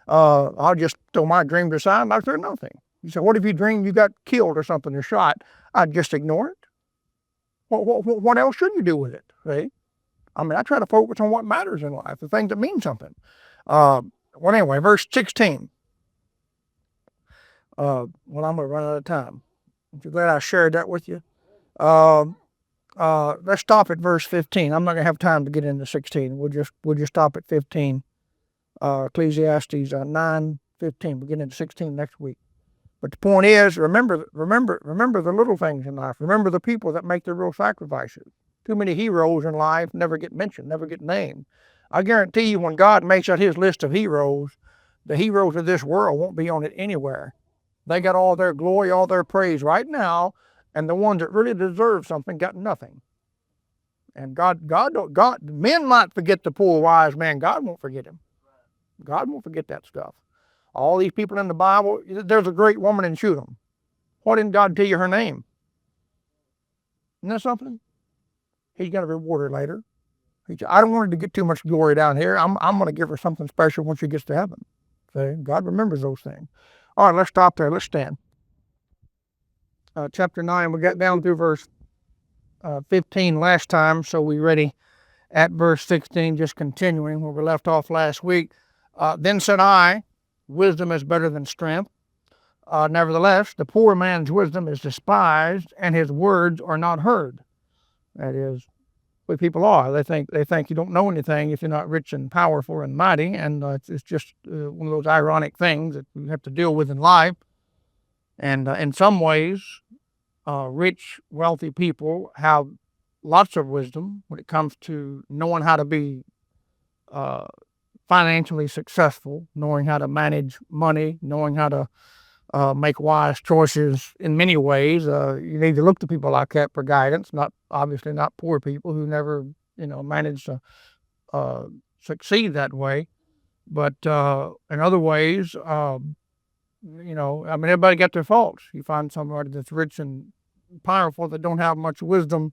S1: I'll just throw my dreams aside like they're nothing. You say, what if you dream you got killed or something or shot? I'd just ignore it. What else should you do with it? See? I mean, I try to focus on what matters in life, the things that mean something. Well, anyway, verse 16. Well, I'm going to run out of time. I'm glad I shared that with you. Let's stop at verse 15. I'm not going to have time to get into 16. We'll just stop at 15. Ecclesiastes 9:15. We'll get into 16 next week. But the point is, remember the little things in life. Remember the people that make the real sacrifices. Too many heroes in life never get mentioned, never get named. I guarantee you, when God makes out his list of heroes, the heroes of this world won't be on it anywhere. They got all their glory, all their praise right now, and the ones that really deserve something got nothing. And God, men might forget the poor wise man. God won't forget him. God won't forget that stuff. All these people in the Bible, there's a great woman in Shunem. Why didn't God tell you her name? Isn't that something? He's going to reward her later. I don't want her to get too much glory down here. I'm going to give her something special when she gets to heaven. See? God remembers those things. All right, let's stop there. Let's stand. Chapter 9, we got down through verse 15 last time, so we're ready at verse 16, just continuing where we left off last week. Then said I, wisdom is better than strength. Nevertheless, the poor man's wisdom is despised, and his words are not heard. That is what people are. They think you don't know anything if you're not rich and powerful and mighty, and it's just one of those ironic things that we have to deal with in life. And in some ways, rich, wealthy people have lots of wisdom when it comes to knowing how to be financially successful, knowing how to manage money, knowing how to make wise choices in many ways. You need to look to people like that for guidance, obviously not poor people who never, manage to succeed that way. But in other ways, everybody got their faults. You find somebody that's rich and powerful that don't have much wisdom.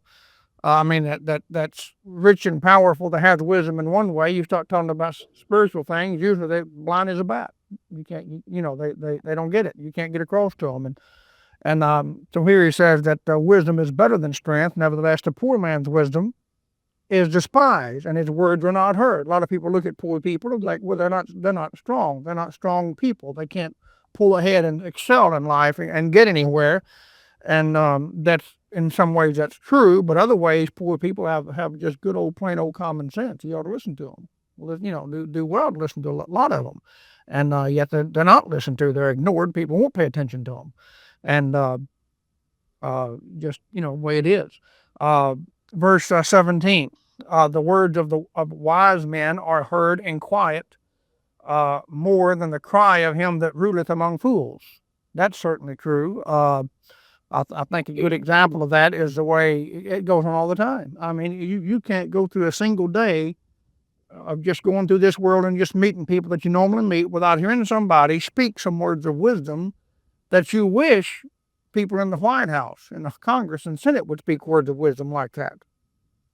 S1: That's rich and powerful that has wisdom in one way. You start talking about spiritual things, usually they're blind as a bat. You can't, they don't get it. You can't get across to them. And so here he says that wisdom is better than strength. Nevertheless, the poor man's wisdom is despised, and his words are not heard. A lot of people look at poor people like, well, they're not strong. They're not strong people. They can't pull ahead and excel in life and get anywhere. And that's, in some ways, that's true. But other ways, poor people have just good old plain old common sense. You ought to listen to them. Well, do well to listen to a lot of them. And yet they're not listened to. They're ignored. People won't pay attention to them. And just, the way it is. Verse 17, the words of wise men are heard in quiet more than the cry of him that ruleth among fools. That's certainly true. I think a good example of that is the way it goes on all the time. I mean, you can't go through a single day of just going through this world and just meeting people that you normally meet without hearing somebody speak some words of wisdom that you wish people in the White House, in the Congress and Senate would speak words of wisdom like that.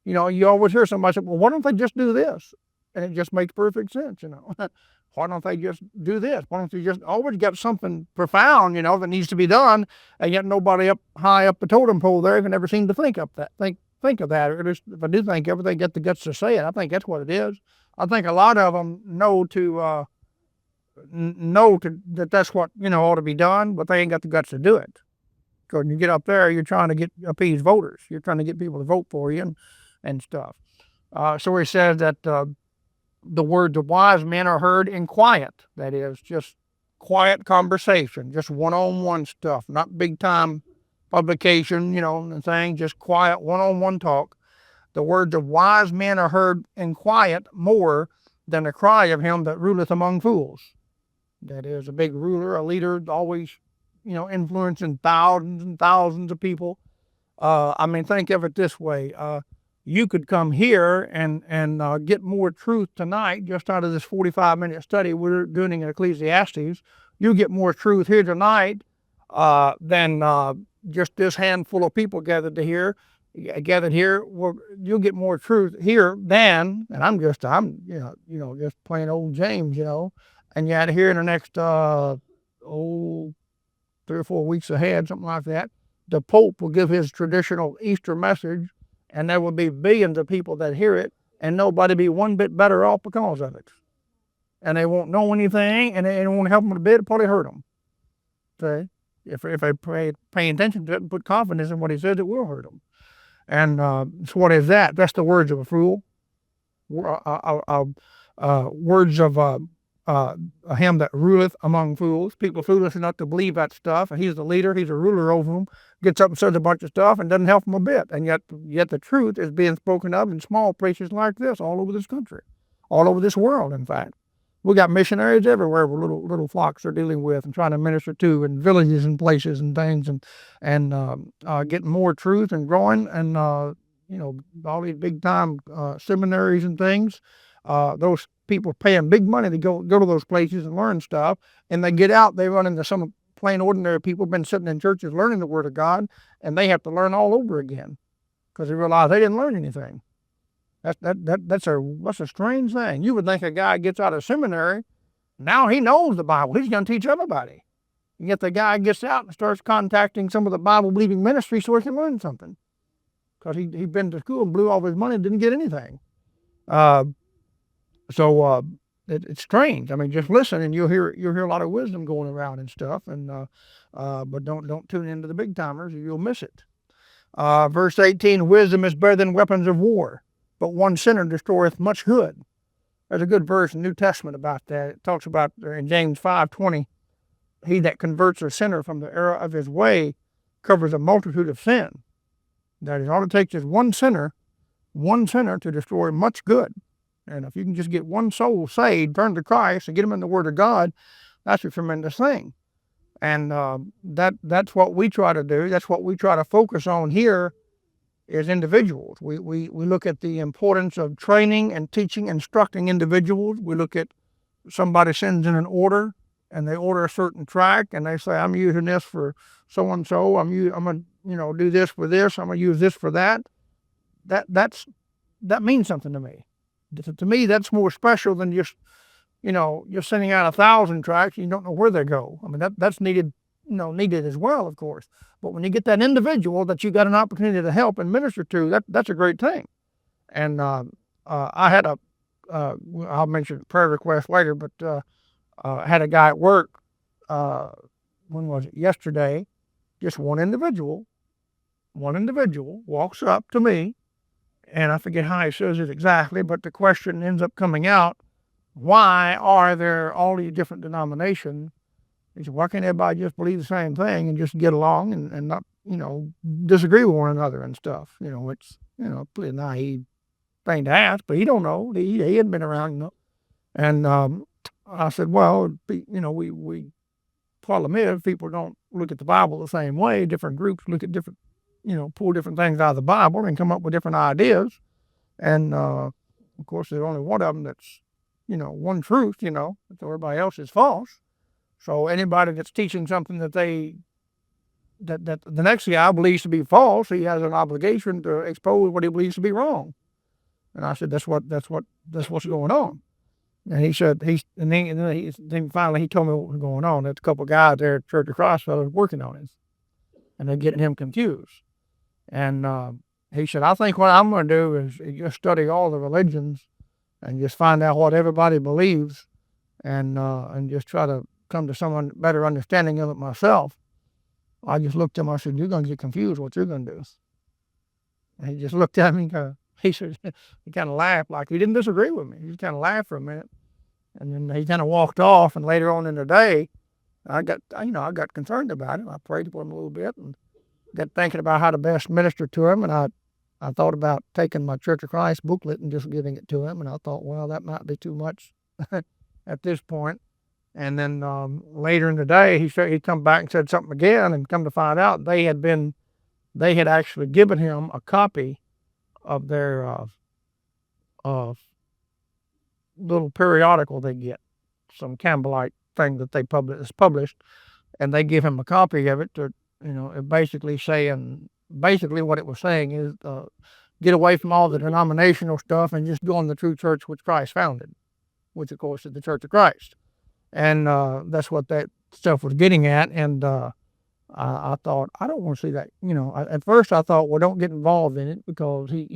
S1: You always hear somebody say, well, why don't they just do this? And it just makes perfect sense, Why don't they just do this? Why don't they just always get something profound, that needs to be done, and yet nobody up high up the totem pole there can ever seem to think of that, or at least if I do think of it, they get the guts to say it. I think that's what it is. I think a lot of them know that that's what, ought to be done, but they ain't got the guts to do it. Because when you get up there, you're trying to appease voters. You're trying to get people to vote for you and stuff. So he says that the words of wise men are heard in quiet. That is, just quiet conversation, just one-on-one stuff, not big-time publication, and things, just quiet one-on-one talk. The words of wise men are heard in quiet more than the cry of him that ruleth among fools. That is a big ruler, a leader, always, influencing thousands and thousands of people. Think of it this way. You could come here and get more truth tonight just out of this 45-minute study we're doing in Ecclesiastes. You get more truth here tonight than just this handful of people gathered here. Well, you'll get more truth here than, and I'm just plain old James, and you had to hear in the next 3 or 4 weeks ahead, something like that, the Pope will give his traditional Easter message, and there will be billions of people that hear it, and nobody be one bit better off because of it. And they won't know anything, and it won't help them a bit. It'll probably hurt them. See? If they pay attention to it and put confidence in what he says, it will hurt them. And so what is that? That's the words of a fool. Words of him that ruleth among fools. People foolish enough to believe that stuff, and he's the leader, he's a ruler over them, gets up and says a bunch of stuff and doesn't help them a bit. And yet the truth is being spoken of in small places like this, all over this country, all over this world, in fact. We got missionaries everywhere where little flocks are dealing with and trying to minister to, in villages and places and things, and getting more truth and growing, and all these big time seminaries and things. Those people paying big money to go to those places and learn stuff, and they get out, they run into some plain ordinary people been sitting in churches learning the Word of God, and they have to learn all over again because they realize they didn't learn anything. That's a strange thing. You would think a guy gets out of seminary, now he knows the Bible, he's going to teach everybody. And yet the guy gets out and starts contacting some of the Bible-believing ministries so he can learn something, because he'd been to school and blew all his money and didn't get anything. It's strange. Just listen and you'll hear a lot of wisdom going around and stuff. And but don't tune into the big timers or you'll miss it. Verse 18: wisdom is better than weapons of war, but one sinner destroyeth much good. There's a good verse in the New Testament about that. It talks about in James 5:20, he that converts a sinner from the error of his way covers a multitude of sin. That is, all it takes is one sinner to destroy much good. And if you can just get one soul saved, turn to Christ, and get them in the Word of God, that's a tremendous thing. And that's what we try to do. That's what we try to focus on here as individuals. We look at the importance of training and teaching, instructing individuals. We look at somebody sends in an order, and they order a certain track, and they say, I'm using this for so-and-so. I'm going to do this for this. I'm going to use this for that. That means something to me. To me, that's more special than just, you're sending out 1,000 tracts, you don't know where they go. That's needed as well, of course. But when you get that individual that you got an opportunity to help and minister to, that's a great thing. And I had I'll mention the prayer request later, but I had a guy at work, when was it? Yesterday, just one individual walks up to me, and I forget how he says it exactly, but the question ends up coming out, why are there all these different denominations? He said, why can't everybody just believe the same thing and just get along and not, disagree with one another and stuff? It's, pretty naive thing to ask, but he don't know. He hadn't been around, And I said, well, we problem is people don't look at the Bible the same way. Different groups look at different, pull different things out of the Bible and come up with different ideas. And, of course, there's only one of them that's, one truth, so everybody else is false. So anybody that's teaching something that the next guy believes to be false, he has an obligation to expose what he believes to be wrong. And I said, that's what's going on. And he said, then finally he told me what was going on. There's a couple of guys there at Church of Christ fellows working on it, and they're getting him confused. And he said, I think what I'm going to do is just study all the religions and just find out what everybody believes, and just try to come to some better understanding of it myself. I just looked at him. I said, you're going to get confused. What you're going to do? And he just looked at me. He said, he kind of laughed, like he didn't disagree with me. He just kind of laughed for a minute, and then he kind of walked off. And later on in the day, I got concerned about him. I prayed for him a little bit and got thinking about how to best minister to him. And I thought about taking my Church of Christ booklet and just giving it to him. And I thought, well, that might be too much at this point. And then later in the day, he'd come back and said something again, and come to find out they had actually given him a copy of their little periodical they get, some Campbellite thing that they published, and they give him a copy of it to, basically what it was saying is, get away from all the denominational stuff and just join the true church which Christ founded, which of course is the Church of Christ. And that's what that stuff was getting at. And I thought, I don't want to see that. At first I thought, well, don't get involved in it because he's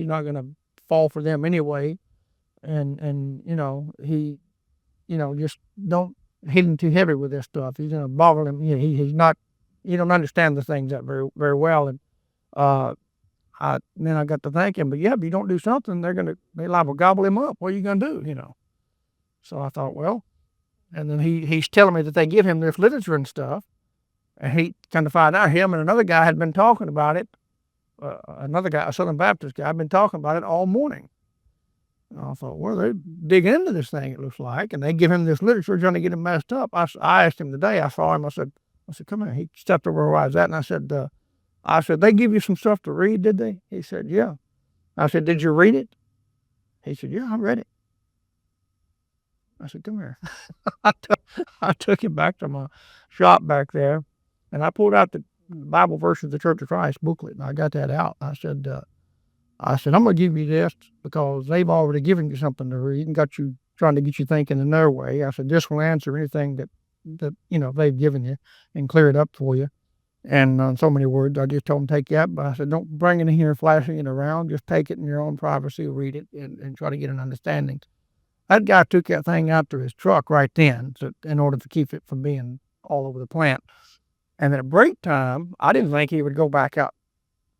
S1: not going to fall for them anyway. And he, just don't hit him too heavy with this stuff. He's going to boggle him. He's not, he don't understand the things that very, very well. And then I got to thinking, but if you don't do something, they're liable to gobble him up. What are you going to do? So I thought, well, and then he's telling me that they give him this literature and stuff. And he kind of find out him and another guy had been talking about it. Another guy, a Southern Baptist guy, had been talking about it all morning. And I thought, well, they're digging into this thing, it looks like. And they give him this literature trying to get him messed up. I asked him today, I saw him, I said, come here. He stepped over where I was at, and I said, they give you some stuff to read, did they? He said, yeah. I said, did you read it? He said, yeah, I read it. I said, come here. I took him back to my shop back there, and I pulled out the Bible verse of the Church of Christ booklet, and I got that out. I said, I'm going to give you this because they've already given you something to read and got you trying to get you thinking in their way. I said, this will answer anything that they've given you and clear it up for you. And in so many words, I just told them, take that. But I said, don't bring it in here flashing it around. Just take it in your own privacy, read it, and try to get an understanding. That guy took that thing out to his truck right then in order to keep it from being all over the plant. And at break time, I didn't think he would go back out.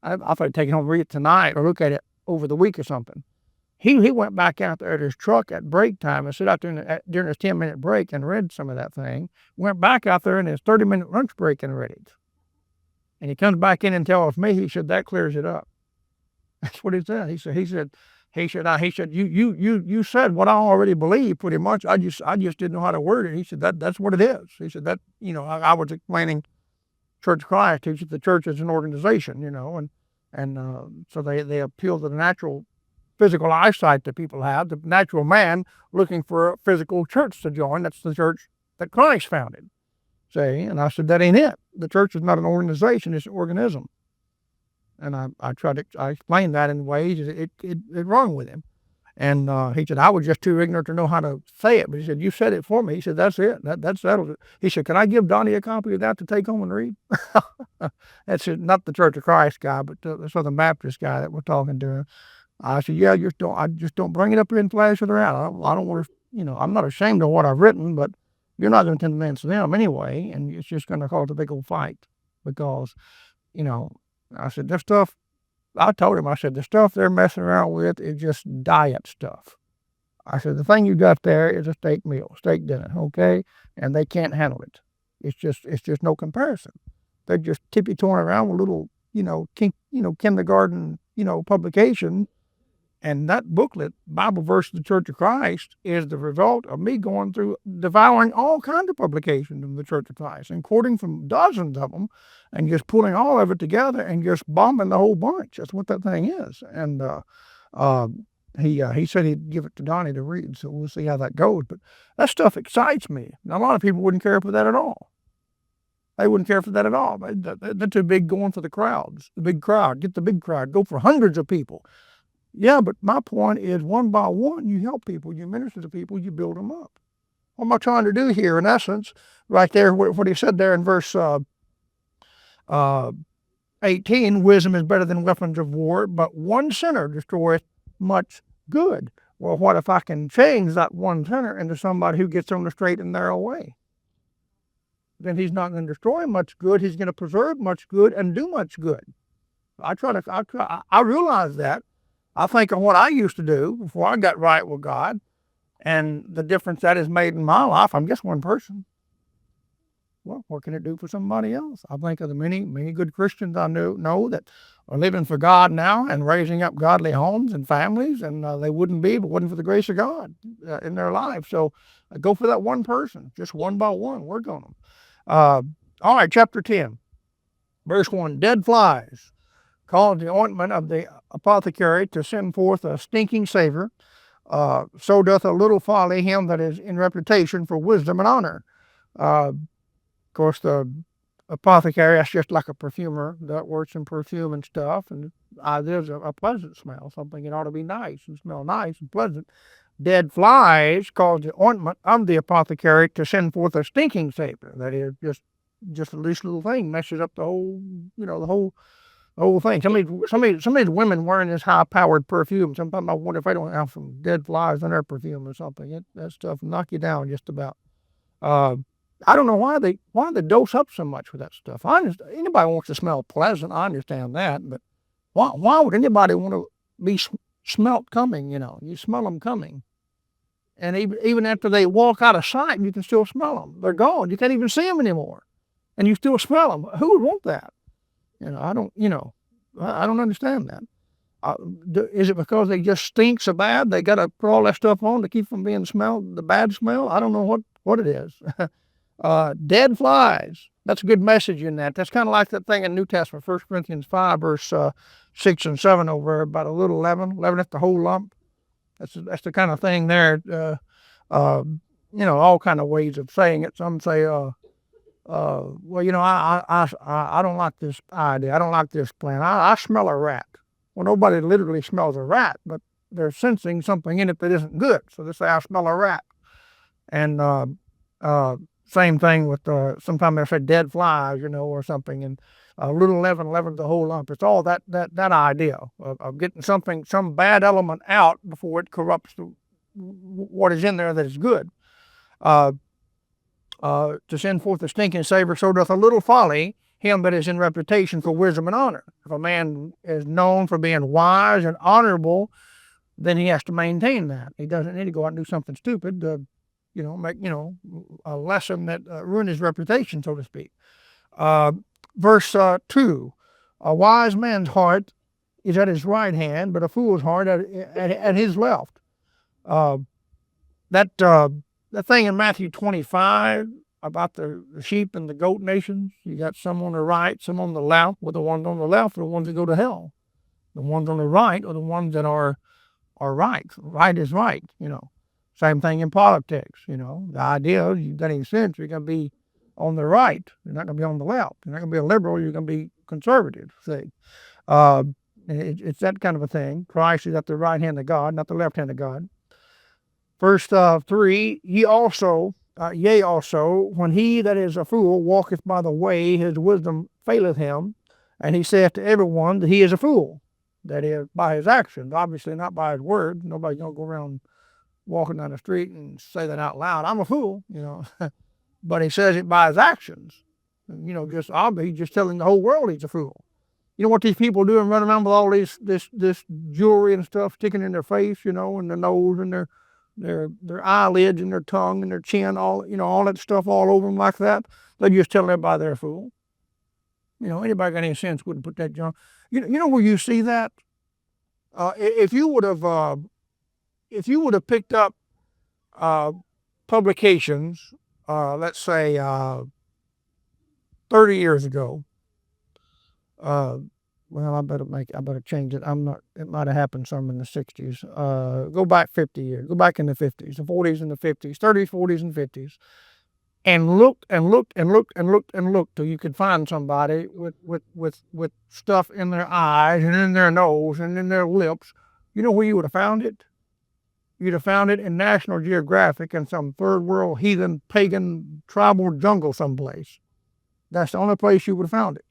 S1: I thought he'd take it home and read it tonight or look at it over the week or something. He went back out there at his truck at break time and stood out there during his 10-minute break and read some of that thing. Went back out there in his 30-minute lunch break and read it. And he comes back in and tells me, he said, that clears it up. That's what he said. He said, you said what I already believe pretty much. I just didn't know how to word it. He said, that's what it is. He said that, I was explaining Church of Christ teaches the church as an organization, and so they appeal to the natural physical eyesight that people have, the natural man looking for a physical church to join. That's the church that Christ founded. See, and I said, that ain't it. The church is not an organization, it's an organism. And I explained that in ways it wrong with him. And he said, I was just too ignorant to know how to say it. But he said, you said it for me. He said, that's it. That settles it. He said, can I give Donnie a copy of that to take home and read? That's it. Not the Church of Christ guy, but the Southern Baptist guy that we're talking to. I said, yeah, I just don't bring it up here and flash it around. I don't want to, I'm not ashamed of what I've written, but you're not going to convince them anyway. And it's just going to cause a big old fight because, I said, this stuff, I told him, I said, the stuff they're messing around with is just diet stuff. I said, the thing you got there is a steak dinner, okay? And they can't handle it. It's just no comparison. They're just tippy-toeing around with little, kindergarten, publication. And that booklet, Bible Verse of the Church of Christ, is the result of me going through, devouring all kinds of publications of the Church of Christ and quoting from dozens of them and just pulling all of it together and just bombing the whole bunch. That's what that thing is. And he said he'd give it to Donnie to read, so we'll see how that goes. But that stuff excites me. Now, a lot of people wouldn't care for that at all. They wouldn't care for that at all. They're too big going for the crowds, the big crowd. Get the big crowd. Go for hundreds of people. Yeah, but my point is, one by one, you help people, you minister to people, you build them up. What am I trying to do here, in essence, right there, what he said there in verse 18, wisdom is better than weapons of war, but one sinner destroyeth much good. Well, what if I can change that one sinner into somebody who gets on the straight and narrow way? Then he's not going to destroy much good, he's going to preserve much good and do much good. I realize that. I think of what I used to do before I got right with God and the difference that has made in my life. I'm just one person. Well, what can it do for somebody else? I think of the many, many good Christians I know that are living for God now and raising up godly homes and families, and they wouldn't be if it wasn't for the grace of God in their life. So go for that one person, just one by one. Work on them. All right, chapter 10, verse 1. Dead flies cause the ointment of the apothecary to send forth a stinking savor. So doth a little folly him that is in reputation for wisdom and honor. Of course, the apothecary, that's just like a perfumer that works in perfume and stuff. And there's a pleasant smell, something that ought to be nice and smell nice and pleasant. Dead flies cause the ointment of the apothecary to send forth a stinking savor. That is just this little thing messes up the whole, the whole thing. Some of these women wearing this high-powered perfume. Sometimes I wonder if they don't have some dead flies in their perfume or something. That stuff will knock you down just about. I don't know why they dose up so much with that stuff. Anybody wants to smell pleasant. I understand that, but why would anybody want to be smelt coming? You smell them coming, and even after they walk out of sight, you can still smell them. They're gone. You can't even see them anymore, and you still smell them. Who would want that? I don't understand that. Is it because they just stink so bad they got to put all that stuff on to keep from being smelled, the bad smell? I don't know what it is. Dead flies. That's a good message in that. That's kind of like that thing in New Testament, 1 Corinthians 5, verse 6 and 7 over about a little leaven at the whole lump. That's the kind of thing there. All kind of ways of saying it. Some say, well, I don't like this idea. I don't like this plan. I smell a rat. Well, nobody literally smells a rat, but they're sensing something in it that isn't good. So they say, I smell a rat. And same thing with sometimes they say dead flies, or something. And a little leaven leavens the whole lump. It's all that idea of getting some bad element out before it corrupts what is in there that is good. To send forth a stinking savor, so doth a little folly him that is in reputation for wisdom and honor. If a man is known for being wise and honorable, then he has to maintain that. He doesn't need to go out and do something stupid to, make, a lesson that ruin his reputation, so to speak. Verse 2, a wise man's heart is at his right hand, but a fool's heart at his left. That thing in Matthew 25 about the sheep and the goat nations, you got some on the right, some on the left. Well, the ones on the left are the ones that go to hell. The ones on the right are the ones that are right. Right is right, Same thing in politics, The idea is you've got any sense, you're going to be on the right. You're not going to be on the left. You're not going to be a liberal. You're going to be conservative, see. It's that kind of a thing. Christ is at the right hand of God, not the left hand of God. Verse 3, yea also, when he that is a fool walketh by the way, his wisdom faileth him, and he saith to everyone that he is a fool. That is, by his actions, obviously not by his words. Nobody's going to go around walking down the street and say that out loud. I'm a fool, But he says it by his actions. He's just telling the whole world he's a fool. You know what these people do and run around with all this jewelry and stuff sticking in their face, and their nose and their eyelids and their tongue and their chin, all that stuff all over them like that. They're just telling everybody they're a fool. Anybody got any sense wouldn't put that junk. You know where you see that? If you would have picked up publications, let's say 30 years ago. Well, I better change it. It might have happened some in the 60s. Go back 50 years. Go back in the 50s, the 40s and the 50s, 30s, 40s, and 50s. And looked till you could find somebody with stuff in their eyes and in their nose and in their lips. You know where you would have found it? You'd have found it in National Geographic in some third world heathen, pagan, tribal jungle someplace. That's the only place you would have found it.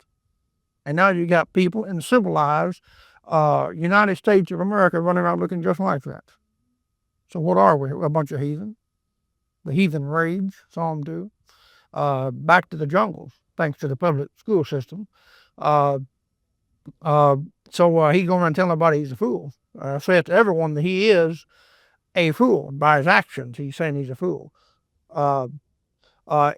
S1: And now you got people in civilized United States of America running around looking just like that. So what are we? We're a bunch of heathen. The heathen rage, Psalm 2. Back to the jungles, thanks to the public school system. So he's going around telling everybody he's a fool. Saith to everyone that he is a fool. By his actions, he's saying he's a fool.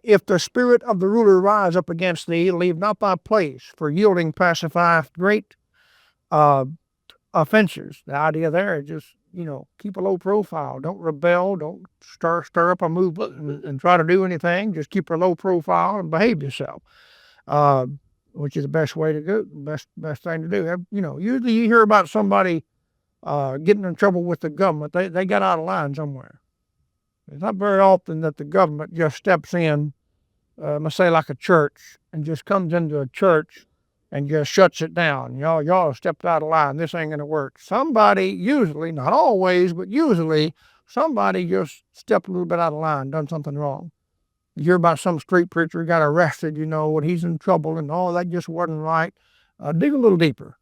S1: If the spirit of the ruler rise up against thee, leave not thy place, for yielding pacifieth great uh, offenses. The idea there is just, keep a low profile. Don't rebel. Don't stir up a movement and try to do anything. Just keep a low profile and behave yourself, uh, which is the best way to do. Best thing to do. Usually you hear about somebody getting in trouble with the government. They got out of line somewhere. It's not very often that the government just steps in, let's say like a church, and just comes into a church and just shuts it down. Y'all stepped out of line. This ain't gonna work. Somebody, usually, not always, but usually, somebody just stepped a little bit out of line, done something wrong. You hear about some street preacher got arrested, and he's in trouble, and that just wasn't right. Dig a little deeper.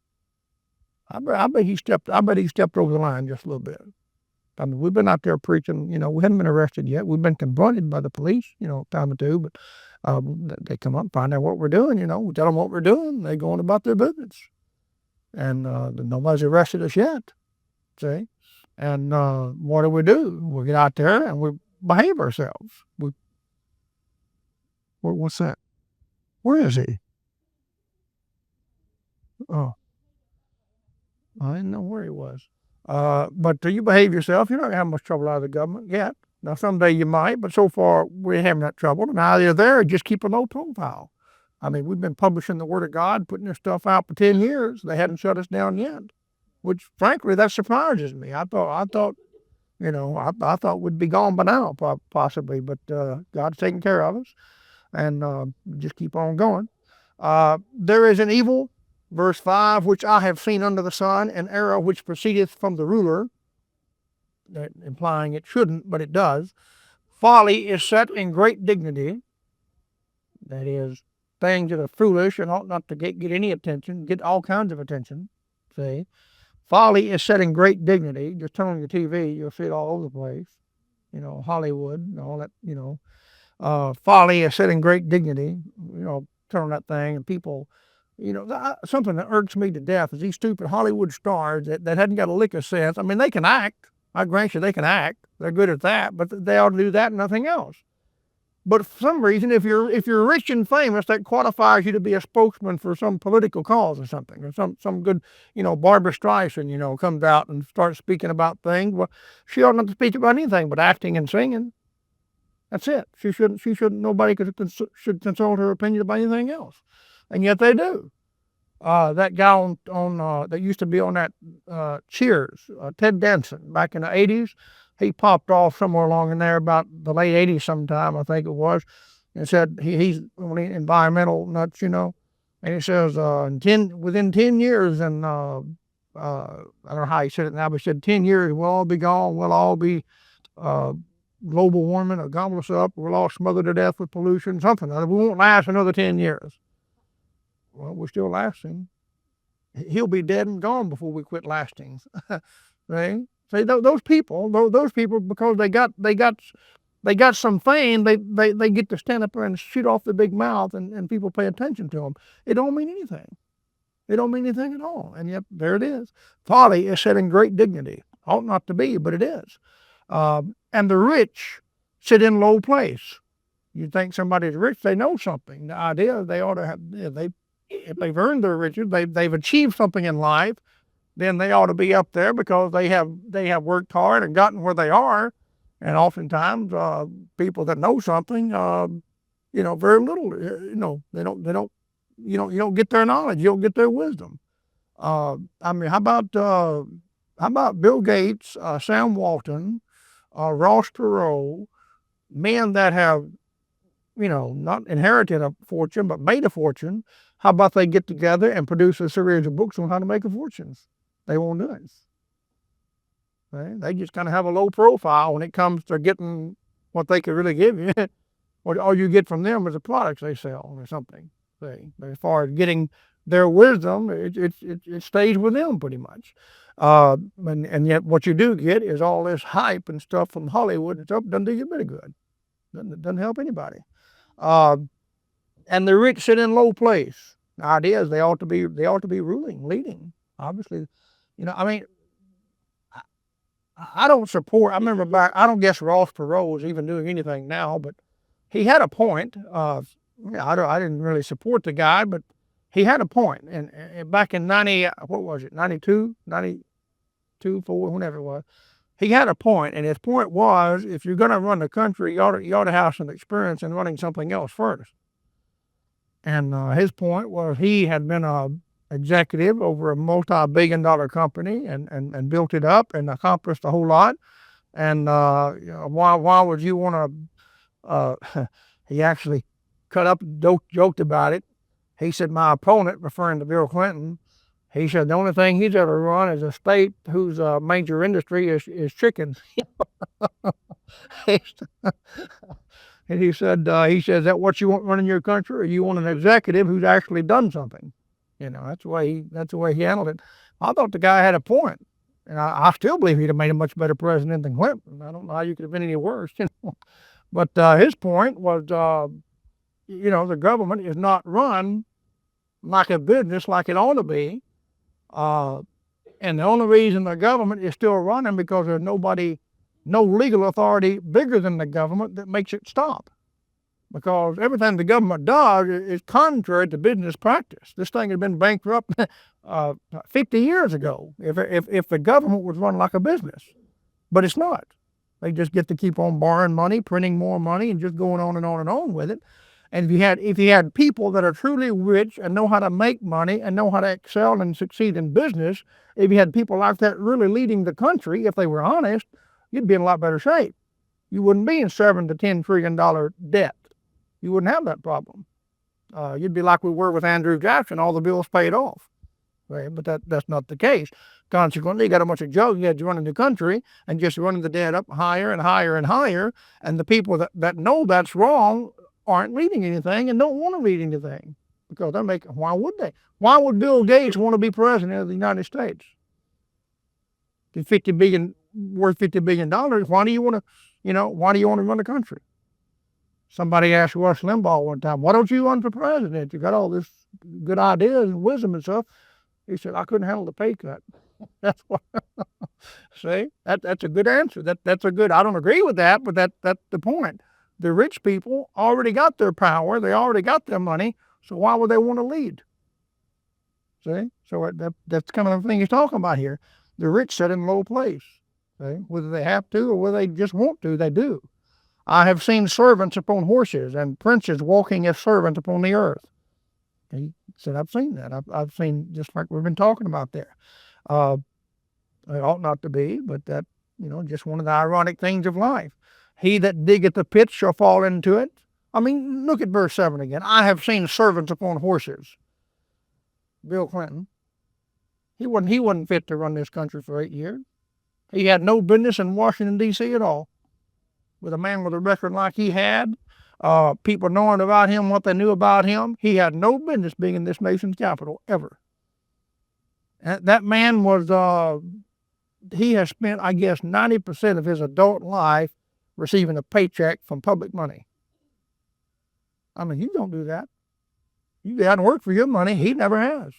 S1: I bet he stepped over the line just a little bit. I mean, we've been out there preaching, we haven't been arrested yet. We've been confronted by the police, time or two, but they come up and find out what we're doing, we tell them what we're doing. They go on about their business. And nobody's arrested us yet, see? And what do? We get out there and we behave ourselves. What's that? Where is he? Oh, I didn't know where he was. But you behave yourself. You're not going to have much trouble out of the government yet. Now, someday you might, but so far we're having that trouble. And now you're there, just keep a low profile. I mean, we've been publishing the Word of God, putting this stuff out for 10 years. They hadn't shut us down yet, which, frankly, that surprises me. I thought we'd be gone by now, possibly, but God's taking care of us, and just keep on going. There is an evil, verse 5, which I have seen under the sun, an error which proceedeth from the ruler, implying it shouldn't, but it does. Folly is set in great dignity, that is, things that are foolish and ought not to get any attention, get all kinds of attention, see. Folly is set in great dignity. Just turn on your TV, you'll see it all over the place. Hollywood and all that, folly is set in great dignity. Turn on that thing and people, something that irks me to death is these stupid Hollywood stars that hadn't got a lick of sense. I mean, they can act. I grant you they can act. They're good at that, but they ought to do that and nothing else. But for some reason, if you're rich and famous, that qualifies you to be a spokesman for some political cause or something, or some good, Barbara Streisand, comes out and starts speaking about things. Well, she ought not to speak about anything but acting and singing. That's it. She shouldn't. Nobody should consult her opinion about anything else, and yet they do. That guy on that used to be on that Cheers, Ted Danson, back in the 80s. He popped off somewhere along in there about the late 80s sometime, I think it was, and said he's one of the environmental nuts, and he says within 10 years, and I don't know how he said it now, but he said 10 years we'll all be gone, we'll all be global warming will gobble us up, we'll all smother to death with pollution, something. We won't last another 10 years. Well, we're still lasting. He'll be dead and gone before we quit lasting. Right? See, those people, because they got some fame, they get to stand up there and shoot off the big mouth, and people pay attention to them. It don't mean anything. It don't mean anything at all. And yet there it is. Folly is set in great dignity. Ought not to be, but it is. And the rich sit in low place. You think somebody's rich, they know something. The idea they ought to have, if they've earned their riches, they've achieved something in life, then they ought to be up there because they have worked hard and gotten where they are. And oftentimes, people that know something, very little, they don't, you don't get their knowledge, you don't get their wisdom. I mean, how about Bill Gates, Sam Walton, Ross Perot, men that have, not inherited a fortune, but made a fortune. How about they get together and produce a series of books on how to make a fortune? They won't do it. Right? They just kind of have a low profile when it comes to getting what they could really give you. What all you get from them is the products they sell or something. But as far as getting their wisdom, it stays with them pretty much. And yet what you do get is all this hype and stuff from Hollywood and stuff. Doesn't do you a bit of good. Doesn't help anybody. And the rich sit in low place. The idea is they ought to be ruling, leading. Obviously, I mean, I don't support. I remember back. I don't guess Ross Perot is even doing anything now, but he had a point. I didn't really support the guy, but he had a point. And back in 90, what was it, 92, 92, 4, whenever it was, he had a point. And his point was, if you're going to run the country, you ought to have some experience in running something else first. And his point was he had been a executive over a multi-billion-dollar company and built it up and accomplished a whole lot. And why would you want to? He actually cut up, joked about it. He said, my opponent, referring to Bill Clinton, he said the only thing he's ever run is a state whose major industry is chickens. And he said, is that what you want running your country, or you want an executive who's actually done something? That's the way he handled it. I thought the guy had a point, and I still believe he'd have made a much better president than Clinton. I don't know how you could have been any worse, But his point was, the government is not run like a business like it ought to be, and the only reason the government is still running because there's no legal authority bigger than the government that makes it stop. Because everything the government does is contrary to business practice. This thing had been bankrupt 50 years ago if the government was run like a business. But it's not. They just get to keep on borrowing money, printing more money, and just going on and on and on with it. And if you had people that are truly rich and know how to make money and know how to excel and succeed in business, if you had people like that really leading the country, if they were honest, you'd be in a lot better shape. You wouldn't be in $7 to $10 trillion debt. You wouldn't have that problem. You'd be like we were with Andrew Jackson, all the bills paid off. Right? But that's not the case. Consequently, you got a bunch of jugheads running the country and just running the debt up higher and higher and higher. And the people that know that's wrong aren't leading anything and don't want to lead anything because why would they? Why would Bill Gates want to be president of the United States? Worth $50 billion. Why do you want to run the country? Somebody asked Rush Limbaugh one time, why don't you run for president? You got all this good ideas and wisdom and stuff. He said, I couldn't handle the pay cut. That's what. See, that's a good answer. That's a good. I don't agree with that, but that's the point. The rich people already got their power. They already got their money. So why would they want to lead? See, so that's kind of the thing he's talking about here. The rich sit in low place. See, whether they have to or whether they just want to, they do. I have seen servants upon horses and princes walking as servants upon the earth. He said, I've seen that. I've seen, just like we've been talking about there. It ought not to be, but that, just one of the ironic things of life. He that diggeth a pit shall fall into it. I mean, look at verse 7 again. I have seen servants upon horses. Bill Clinton. He wasn't fit to run this country for 8 years. He had no business in Washington, D.C. at all. With a man with a record like he had, people knowing about him, what they knew about him, he had no business being in this nation's capital, ever. And that man he has spent, I guess, 90% of his adult life receiving a paycheck from public money. I mean, you don't do that. You hadn't worked for your money. He never has.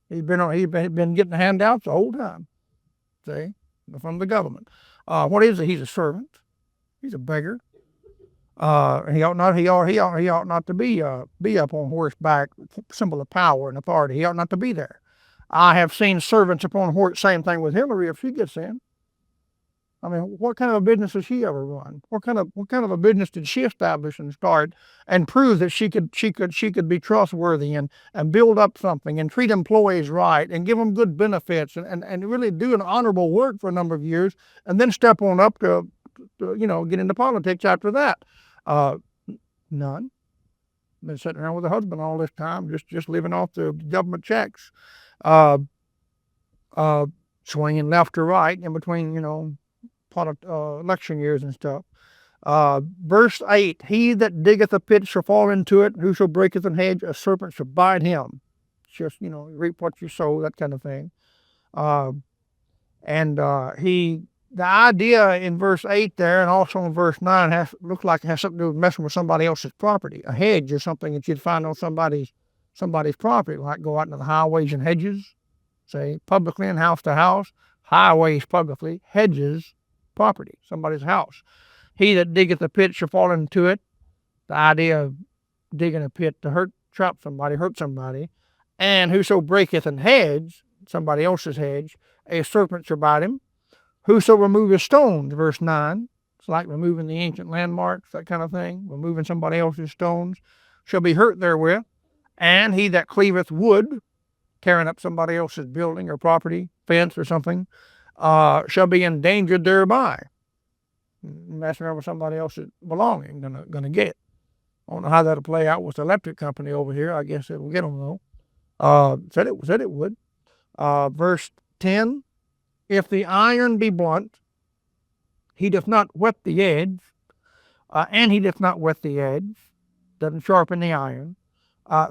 S1: He's been getting handouts the whole time, see, from the government. What is it? He's a servant. He's a beggar. He ought not to be up on horseback, symbol of power and authority. He ought not to be there. I have seen servants upon horse. Same thing with Hillary if she gets in. I mean, what kind of a business has she ever run? What kind of a business did she establish and start and prove that she could be trustworthy and build up something and treat employees right and give them good benefits and really do an honorable work for a number of years and then step on up to get into politics after that? None. Been sitting around with her husband all this time, just living off the government checks, swinging left to right in between, election years and stuff. Verse 8, he that diggeth a pit shall fall into it, who shall breaketh an hedge, a serpent shall bite him. Just, reap what you sow, that kind of thing. The idea in verse 8 there and also in verse 9 looks like it has something to do with messing with somebody else's property. A hedge is something that you'd find on somebody's property, like go out into the highways and hedges, say publicly and house to house, highways publicly, hedges, property, somebody's house. He that diggeth a pit shall fall into it. The idea of digging a pit to trap somebody, hurt somebody. And whoso breaketh an hedge, somebody else's hedge, a serpent shall bite him. Whoso removeth stones, verse 9, it's like removing the ancient landmarks, that kind of thing, removing somebody else's stones, shall be hurt therewith. And he that cleaveth wood, tearing up somebody else's building or property, fence or something, shall be endangered thereby. Messing over somebody else's belonging, gonna get it. I don't know how that'll play out with the electric company over here. I guess it'll get them though. Said it would. Verse 10, if the iron be blunt, he doth not whet the edge, and he doth not whet the edge, doesn't sharpen the iron,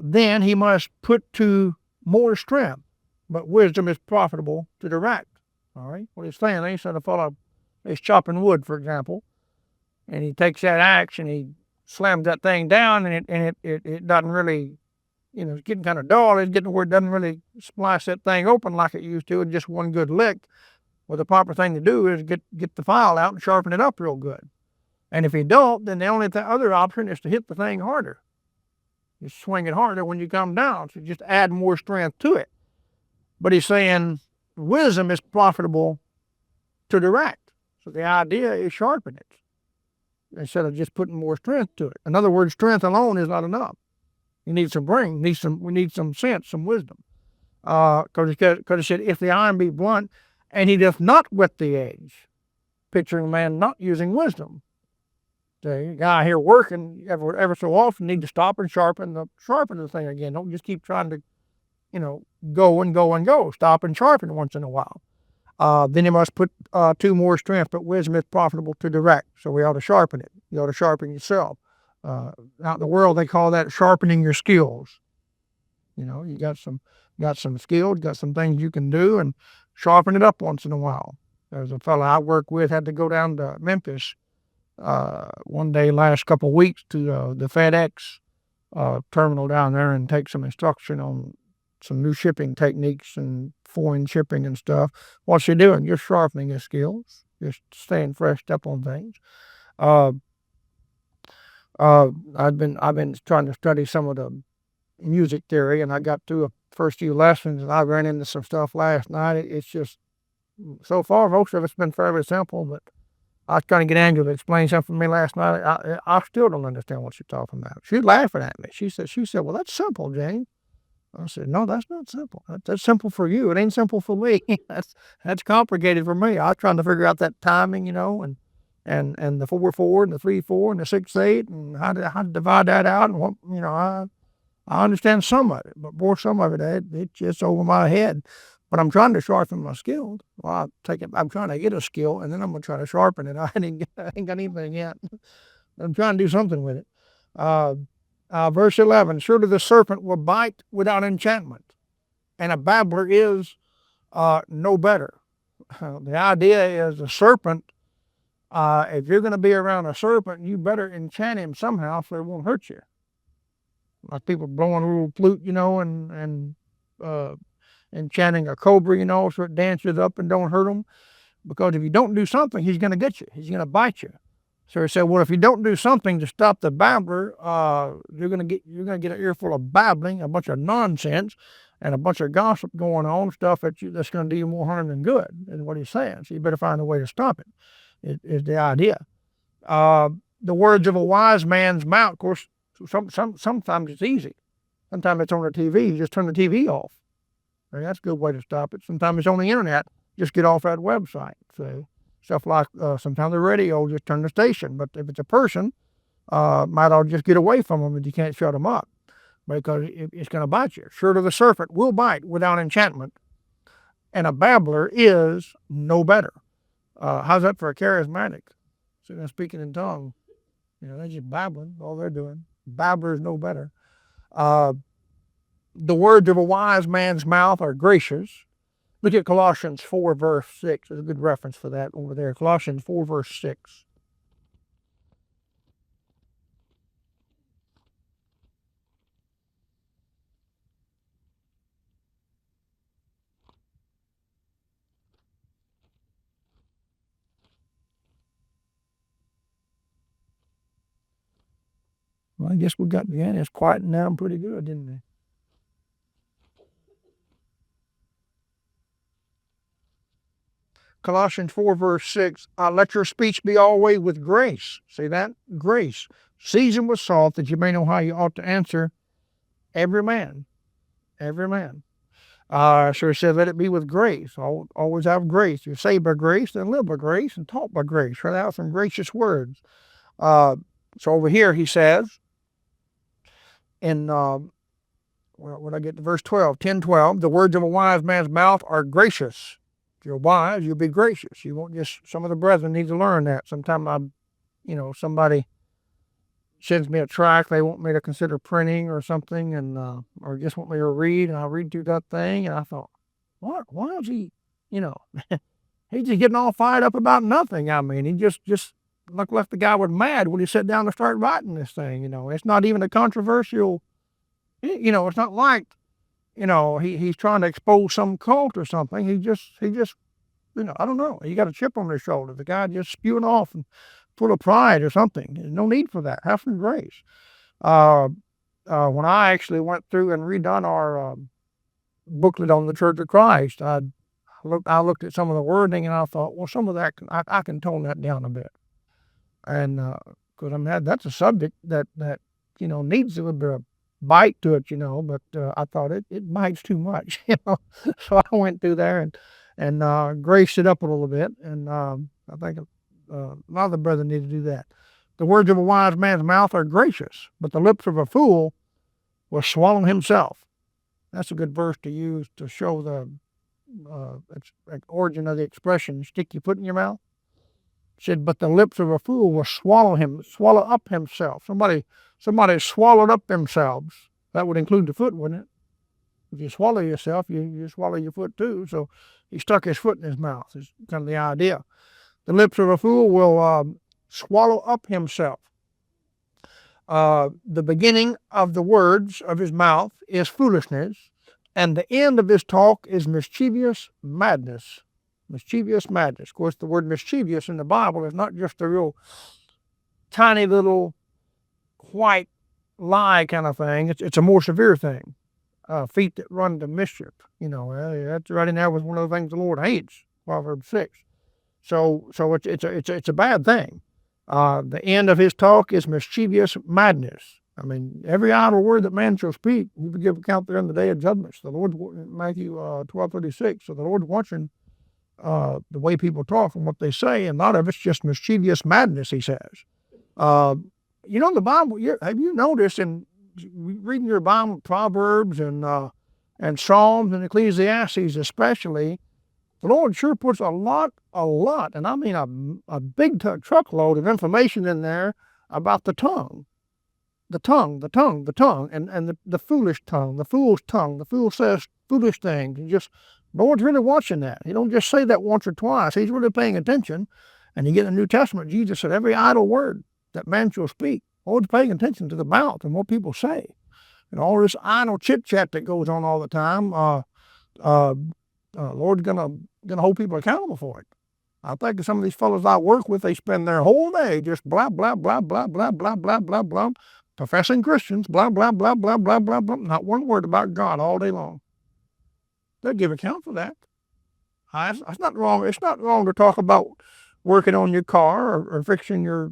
S1: then he must put to more strength. But wisdom is profitable to direct. All right, what he's saying, he said a fellow is chopping wood, for example, and he takes that axe and he slams that thing down, and it doesn't really, it's getting kind of dull. It's getting where it doesn't really splice that thing open like it used to in just one good lick. Well, the proper thing to do is get the file out and sharpen it up real good. And if you don't, then the only other option is to hit the thing harder. You swing it harder when you come down, so just add more strength to it. But he's saying wisdom is profitable to direct. So the idea is sharpen it instead of just putting more strength to it. In other words, strength alone is not enough. You need some brain. We need some sense, some wisdom. Because he said, if the iron be blunt, and he doth not whet the edge, picturing a man not using wisdom. The guy here working ever so often need to stop and sharpen the thing again. Don't just keep trying to, go and go and go. Stop and sharpen once in a while. Then he must put to more strength, but wisdom is profitable to direct. So we ought to sharpen it. You ought to sharpen yourself. Out in the world, they call that sharpening your skills. You got some skills, got some things you can do, and sharpen it up once in a while. There's a fellow I work with had to go down to Memphis one day last couple of weeks to the FedEx terminal down there and take some instruction on some new shipping techniques and foreign shipping and stuff. What's he doing? Just sharpening his skills, just staying fresh up on things. I've been trying to study some of the music theory, and I got through the first few lessons, and I ran into some stuff last night. It's just, so far, most of it's been fairly simple, but I was trying to get Angela to explain something to me last night. I still don't understand what she's talking about. She's laughing at me. She said, well, that's simple, Jane. I said, no, that's not simple. That's simple for you. It ain't simple for me. That's complicated for me. I was trying to figure out that timing, and the 4/4 and the 3/4 and the 6/8 and how to divide that out, and what, I understand some of it, but more some of it, it's just over my head. But I'm trying to sharpen my skills. Well, I'm trying to get a skill, and then I'm going to try to sharpen it. I ain't got anything yet. I'm trying to do something with it. Verse 11, surely the serpent will bite without enchantment, and a babbler is no better. The idea is a serpent, if you're going to be around a serpent, you better enchant him somehow so it won't hurt you. Like people blowing a little flute, and enchanting a cobra, so it dances up and don't hurt them. Because if you don't do something, he's going to get you. He's going to bite you. So he said, well, if you don't do something to stop the babbler, you're going to get an earful of babbling, a bunch of nonsense, and a bunch of gossip going on, stuff that's going to do you more harm than good, is what he's saying. So you better find a way to stop it, is the idea. The words of a wise man's mouth, of course, sometimes it's easy. Sometimes it's on the TV. You just turn the TV off. That's a good way to stop it. Sometimes it's on the internet. Just get off that website. So stuff like sometimes the radio, just turn the station. But if it's a person, might all just get away from them if you can't shut them up, because it's going to bite you. Surely the serpent will bite without enchantment, and a babbler is no better. How's that for a charismatic? So they're speaking in tongues. They're just babbling. All they're doing. Babbler is no better. The words of a wise man's mouth are gracious. Look at Colossians 4, verse 6. There's a good reference for that over there. Colossians 4, verse 6. Well, I guess we got the ants quieting down pretty good, didn't they? Colossians 4, verse 6, let your speech be always with grace. See that? Grace. Seasoned with salt, that you may know how you ought to answer every man. Every man. So he said, let it be with grace. Always have grace. You're saved by grace, then live by grace, and taught by grace. Right out some gracious words. So over here he says, in, when I get to verse 12, 10:12, the words of a wise man's mouth are gracious. If you're wise, you'll be gracious. You won't just, some of the brethren need to learn that. Sometimes somebody sends me a tract they want me to consider printing or something, and or just want me to read, and I read through that thing, and I thought, what? Why is he, he's just getting all fired up about nothing. I mean, he just left the guy was mad when he sat down to start writing this thing. It's not even a controversial. It's not like, he's trying to expose some cult or something. He just, I don't know. He got a chip on his shoulder. The guy just spewing off and full of pride or something. There's no need for that. Have some grace. When I actually went through and redone our booklet on the Church of Christ, I looked at some of the wording, and I thought, well, some of that I can tone that down a bit, and because that's a subject that needs a little bit of bite to it, but I thought it bites too much, So I went through there and graced it up a little bit, and I think a lot of the brethren need to do that. The words of a wise man's mouth are gracious, but the lips of a fool will swallow himself. That's a good verse to use to show the origin of the expression, stick your foot in your mouth. It said, but the lips of a fool will swallow up himself. Somebody swallowed up themselves. That would include the foot, wouldn't it? If you swallow yourself, you swallow your foot too. So he stuck his foot in his mouth, is kind of the idea. The lips of a fool will swallow up himself. The beginning of the words of his mouth is foolishness, and the end of his talk is mischievous madness. Mischievous madness. Of course, the word mischievous in the Bible is not just a real tiny little white lie kind of thing. It's a more severe thing. Feet that run to mischief. That's right in there with one of the things the Lord hates. Proverbs 6. So it's a bad thing. The end of his talk is mischievous madness. I mean, every idle word that man shall speak, he will give account there in the day of judgment. So the Lord, Matthew 12:36. So the Lord's watching the way people talk and what they say, and a lot of it's just mischievous madness, he says. The Bible, have you noticed in reading your Bible, Proverbs and Psalms and Ecclesiastes especially, the Lord sure puts a lot, and I mean a big truckload of information in there about the tongue. The tongue, and the foolish tongue, the fool's tongue. The fool says foolish things. And the Lord's really watching that. He don't just say that once or twice. He's really paying attention. And you get in the New Testament, Jesus said, every idle word that man shall speak. The Lord's paying attention to the mouth and what people say. And all this idle chit-chat that goes on all the time, Lord's gonna hold people accountable for it. I think of some of these fellows I work with, they spend their whole day just blah, blah, blah, blah, blah, blah, blah, blah, blah, professing Christians, blah, blah, blah, blah, blah, blah, blah, not one word about God all day long. They'll give account for that. It's not wrong. It's not wrong to talk about working on your car or fixing your,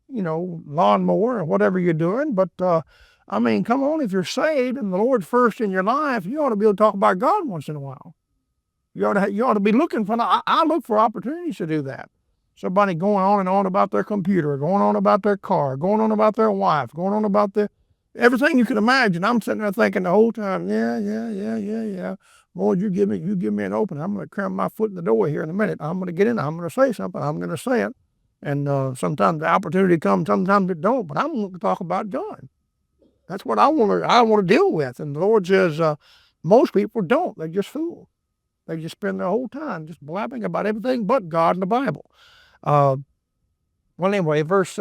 S1: lawnmower or whatever you're doing. But, come on, if you're saved and the Lord's first in your life, you ought to be able to talk about God once in a while. You ought to be looking for, I look for opportunities to do that. Somebody going on and on about their computer, going on about their car, going on about their wife, going on about everything you can imagine. I'm sitting there thinking the whole time, yeah. Lord, you give me an opening. I'm going to cram my foot in the door here in a minute. I'm going to get in. I'm going to say something. I'm going to say it. And sometimes the opportunity comes, sometimes it don't. But I'm going to talk about God. That's what I want to deal with. And the Lord says most people don't. They just fool. They just spend their whole time just blabbing about everything but God and the Bible. Well, anyway, verse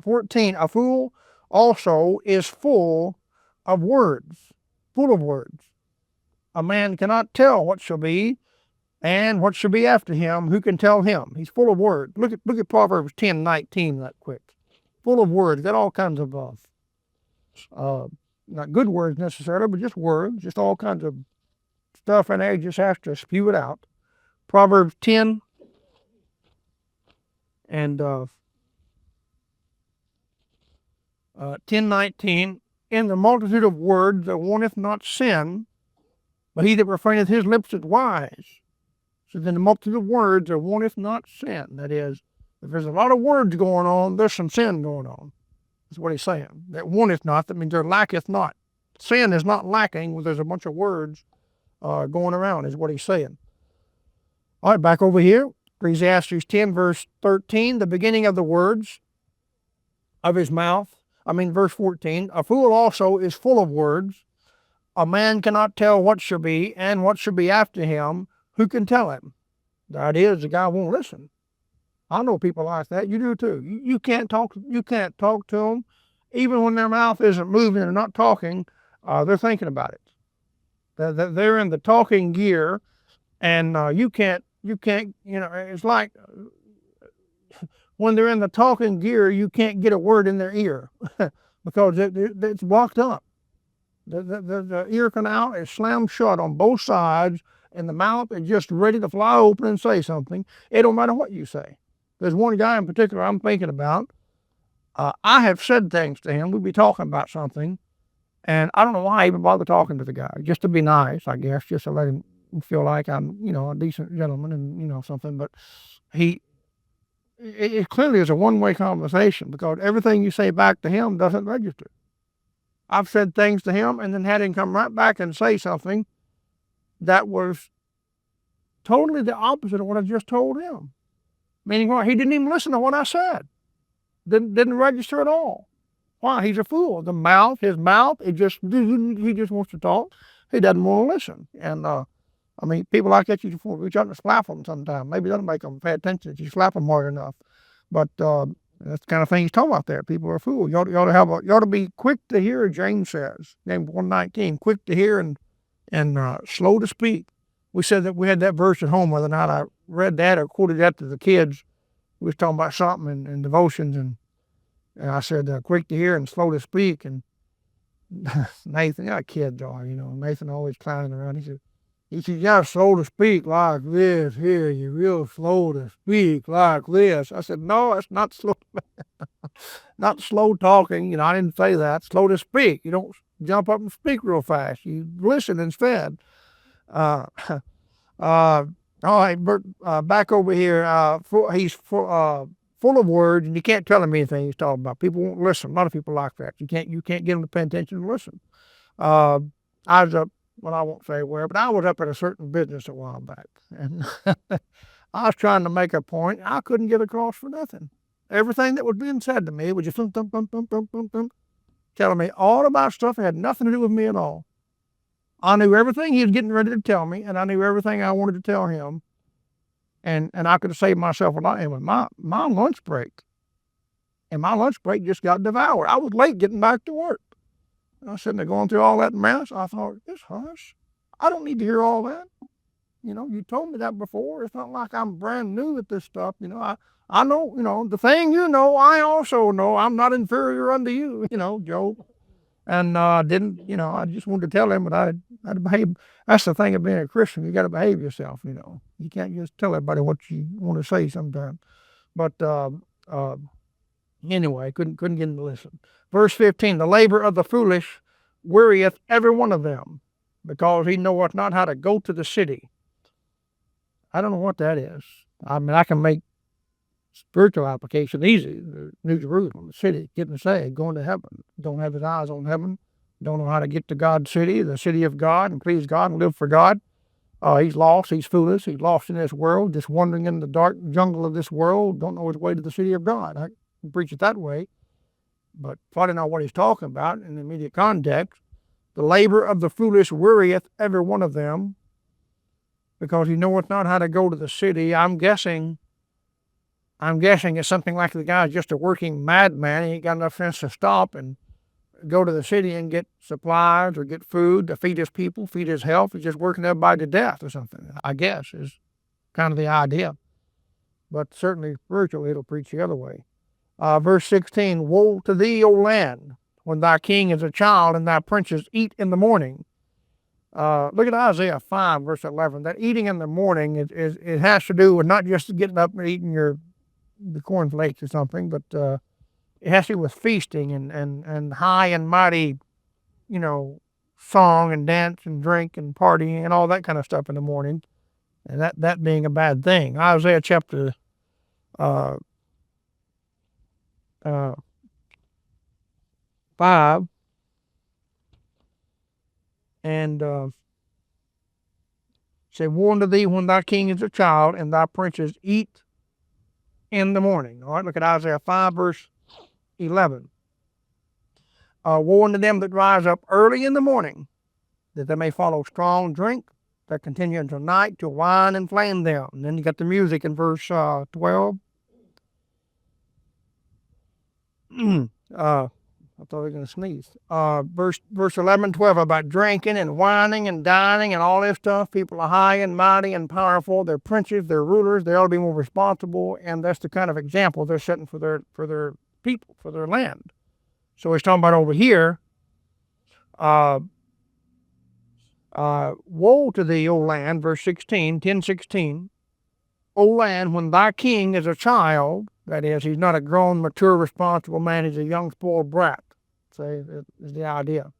S1: 14, a fool also is full of words. A man cannot tell what shall be and what shall be after him. Who can tell him? He's full of words. Look at Proverbs 10:19 that quick. Full of words. Got all kinds of Not good words necessarily, but just words, just all kinds of stuff in there. You just have to spew it out. Proverbs 10 and 10:19. In the multitude of words there wanteth not sin, but he that refraineth his lips is wise. So in the multitude of words there wanteth not sin. That is, if there's a lot of words going on, there's some sin going on. That's what he's saying. That wanteth not, that means there lacketh not. Sin is not lacking when there's a bunch of words going around, is what he's saying. All right, back over here. Ecclesiastes 10, verse 13, the beginning of the words of his mouth. Verse 14, a fool also is full of words. A man cannot tell what shall be, and what shall be after him. Who can tell him? That is, the guy won't listen. I know people like that. You do too. You can't talk to them. Even when their mouth isn't moving and not talking, they're thinking about it. They're in the talking gear, and you can't, it's like when they're in the talking gear, you can't get a word in their ear because it's blocked up. The ear canal is slammed shut on both sides, and the mouth is just ready to fly open and say something. It don't matter what you say. There's one guy in particular I'm thinking about. I have said things to him. We'd be talking about something, and I don't know why I even bother talking to the guy. Just to be nice, I guess, just to let him feel like I'm, a decent gentleman and, something. But it clearly is a one-way conversation because everything you say back to him doesn't register. I've said things to him and then had him come right back and say something that was totally the opposite of what I just told him. Meaning what? He didn't even listen to what I said. Didn't register at all. Why? He's a fool. His mouth, he just wants to talk. He doesn't want to listen. And people like that, you reach out and slap them sometimes. Maybe that'll make them pay attention if you slap them hard enough. But that's the kind of thing he's talking about there. People are fools. You ought to be quick to hear, James says. James 1:19, quick to hear and slow to speak. We said that we had that verse at home whether or not I read that or quoted that to the kids. We was talking about something in devotions, and I said quick to hear and slow to speak. And Nathan, kids are, Nathan always clowning around. He said, you got slow to speak like this here. You're real slow to speak like this. I said, no, that's not slow. Not slow talking. I didn't say that. Slow to speak. You don't jump up and speak real fast. You listen instead. All right, Bert, back over here. He's full of words, and you can't tell him anything he's talking about. People won't listen. A lot of people like that. You can't get them to pay attention and listen. I was up, I won't say where, but I was up at a certain business a while back, and I was trying to make a point. I couldn't get across for nothing. Everything that was being said to me was just telling me all about stuff that had nothing to do with me at all. I knew everything he was getting ready to tell me, and I knew everything I wanted to tell him. And I could have saved myself a lot. And with my lunch break, and my lunch break just got devoured. I was late getting back to work. I was sitting there going through all that mess. I thought, this hush. I don't need to hear all that. You told me that before. It's not like I'm brand new at this stuff. I know, the thing I also know. I'm not inferior unto you, Job. And didn't, I just wanted to tell him, but I had to behave. That's the thing of being a Christian. You got to behave yourself, You can't just tell everybody what you want to say sometimes. But anyway, couldn't get him to listen. Verse 15, the labor of the foolish wearieth every one of them, because he knoweth not how to go to the city. I don't know what that is. I can make spiritual application easy. The New Jerusalem, the city, getting saved, going to heaven. Don't have his eyes on heaven. Don't know how to get to God's city, the city of God, and please God and live for God. He's lost. He's foolish. He's lost in this world, just wandering in the dark jungle of this world. Don't know his way to the city of God. I can preach it that way, but probably not what he's talking about in the immediate context. The labor of the foolish wearieth every one of them, because he knoweth not how to go to the city. I'm guessing it's something like the guy's just a working madman. He ain't got enough sense to stop and go to the city and get supplies or get food to feed his people, feed his health. He's just working everybody to death or something, I guess, is kind of the idea. But certainly spiritually, it'll preach the other way. Verse 16, woe to thee, O land! when thy king is a child, and thy princes eat in the morning. Look at Isaiah 5, verse 11. That eating in the morning, it has to do with not just getting up and eating the cornflakes or something, but it has to do with feasting and high and mighty, song and dance and drink and partying and all that kind of stuff in the morning, and that being a bad thing. Isaiah chapter uh, uh, 5 and say, woe unto thee when thy king is a child and thy princes eat in the morning. All right, look at Isaiah 5, verse 11. Woe unto them that rise up early in the morning, that they may follow strong drink, that continue until night, to wine and flame them. And then you got the music in verse 12. I thought I was going to sneeze. Verse 11, 12 about drinking and whining and dining and all this stuff. People are high and mighty and powerful. They're princes, they're rulers. They ought to be more responsible, and that's the kind of example they're setting for their people, for their land. So he's talking about over here, woe to thee, O land, verse 16, 10:16. O land, when thy king is a child, that is, he's not a grown, mature, responsible man, he's a young, spoiled brat. Say, is the idea.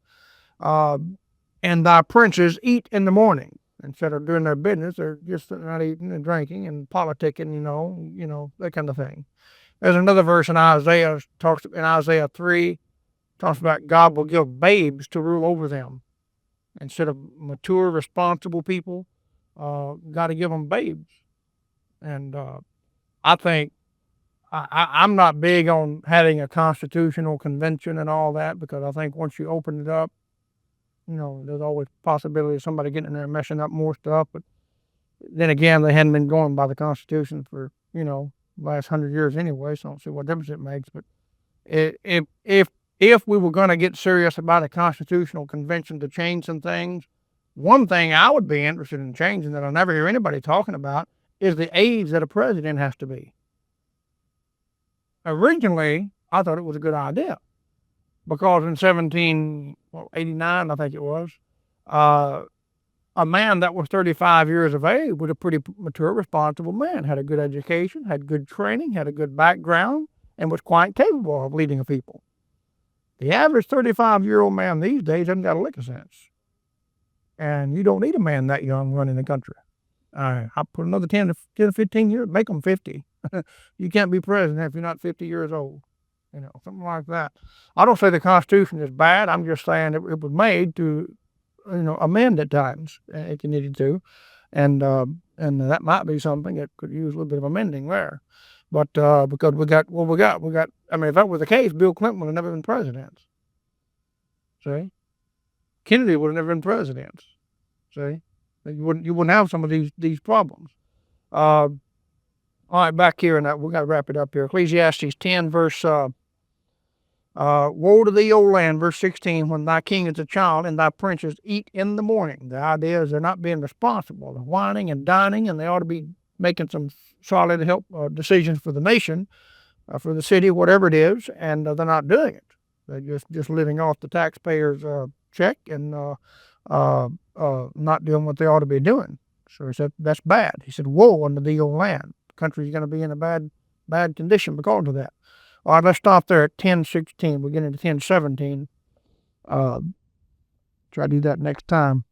S1: And thy princes eat in the morning. Instead of doing their business, they're just sitting around eating and drinking and politicking, that kind of thing. There's another verse in Isaiah 3, talks about God will give babes to rule over them. Instead of mature, responsible people, got to give them babes. And I think I'm not big on having a constitutional convention and all that, because I think once you open it up, there's always possibility of somebody getting in there and messing up more stuff. But then again, they hadn't been going by the Constitution for, the last 100 years anyway, so I don't see what difference it makes. But if we were going to get serious about a constitutional convention to change some things, one thing I would be interested in changing that I never hear anybody talking about is the age that a president has to be. Originally, I thought it was a good idea, because in 1789, I think it was, a man that was 35 years of age was a pretty mature, responsible man, had a good education, had good training, had a good background, and was quite capable of leading a people. The average 35-year-old man these days hasn't got a lick of sense. And you don't need a man that young running the country. I'll put another 10 to 15 years, make them 50. You can't be president if you're not 50 years old. Something like that. I don't say the Constitution is bad. I'm just saying it was made to, amend at times if you needed to. And that might be something that could use a little bit of amending there. But because we got, if that was the case, Bill Clinton would have never been president. See? Kennedy would have never been president. See? You wouldn't have some of these problems. All right, back here, and we got to wrap it up here. Ecclesiastes 10, verse, woe to thee, O land, verse 16, when thy king is a child and thy princes eat in the morning. The idea is they're not being responsible. They're whining and dining, and they ought to be making some solid decisions for the nation, for the city, whatever it is, and they're not doing it. They're just living off the taxpayers' check and not doing what they ought to be doing. So he said, that's bad. He said, woe unto thee, O land. The country's going to be in a bad condition because of that. All right, let's stop there at 10:16. We'll get into 10:17. Try to do that next time.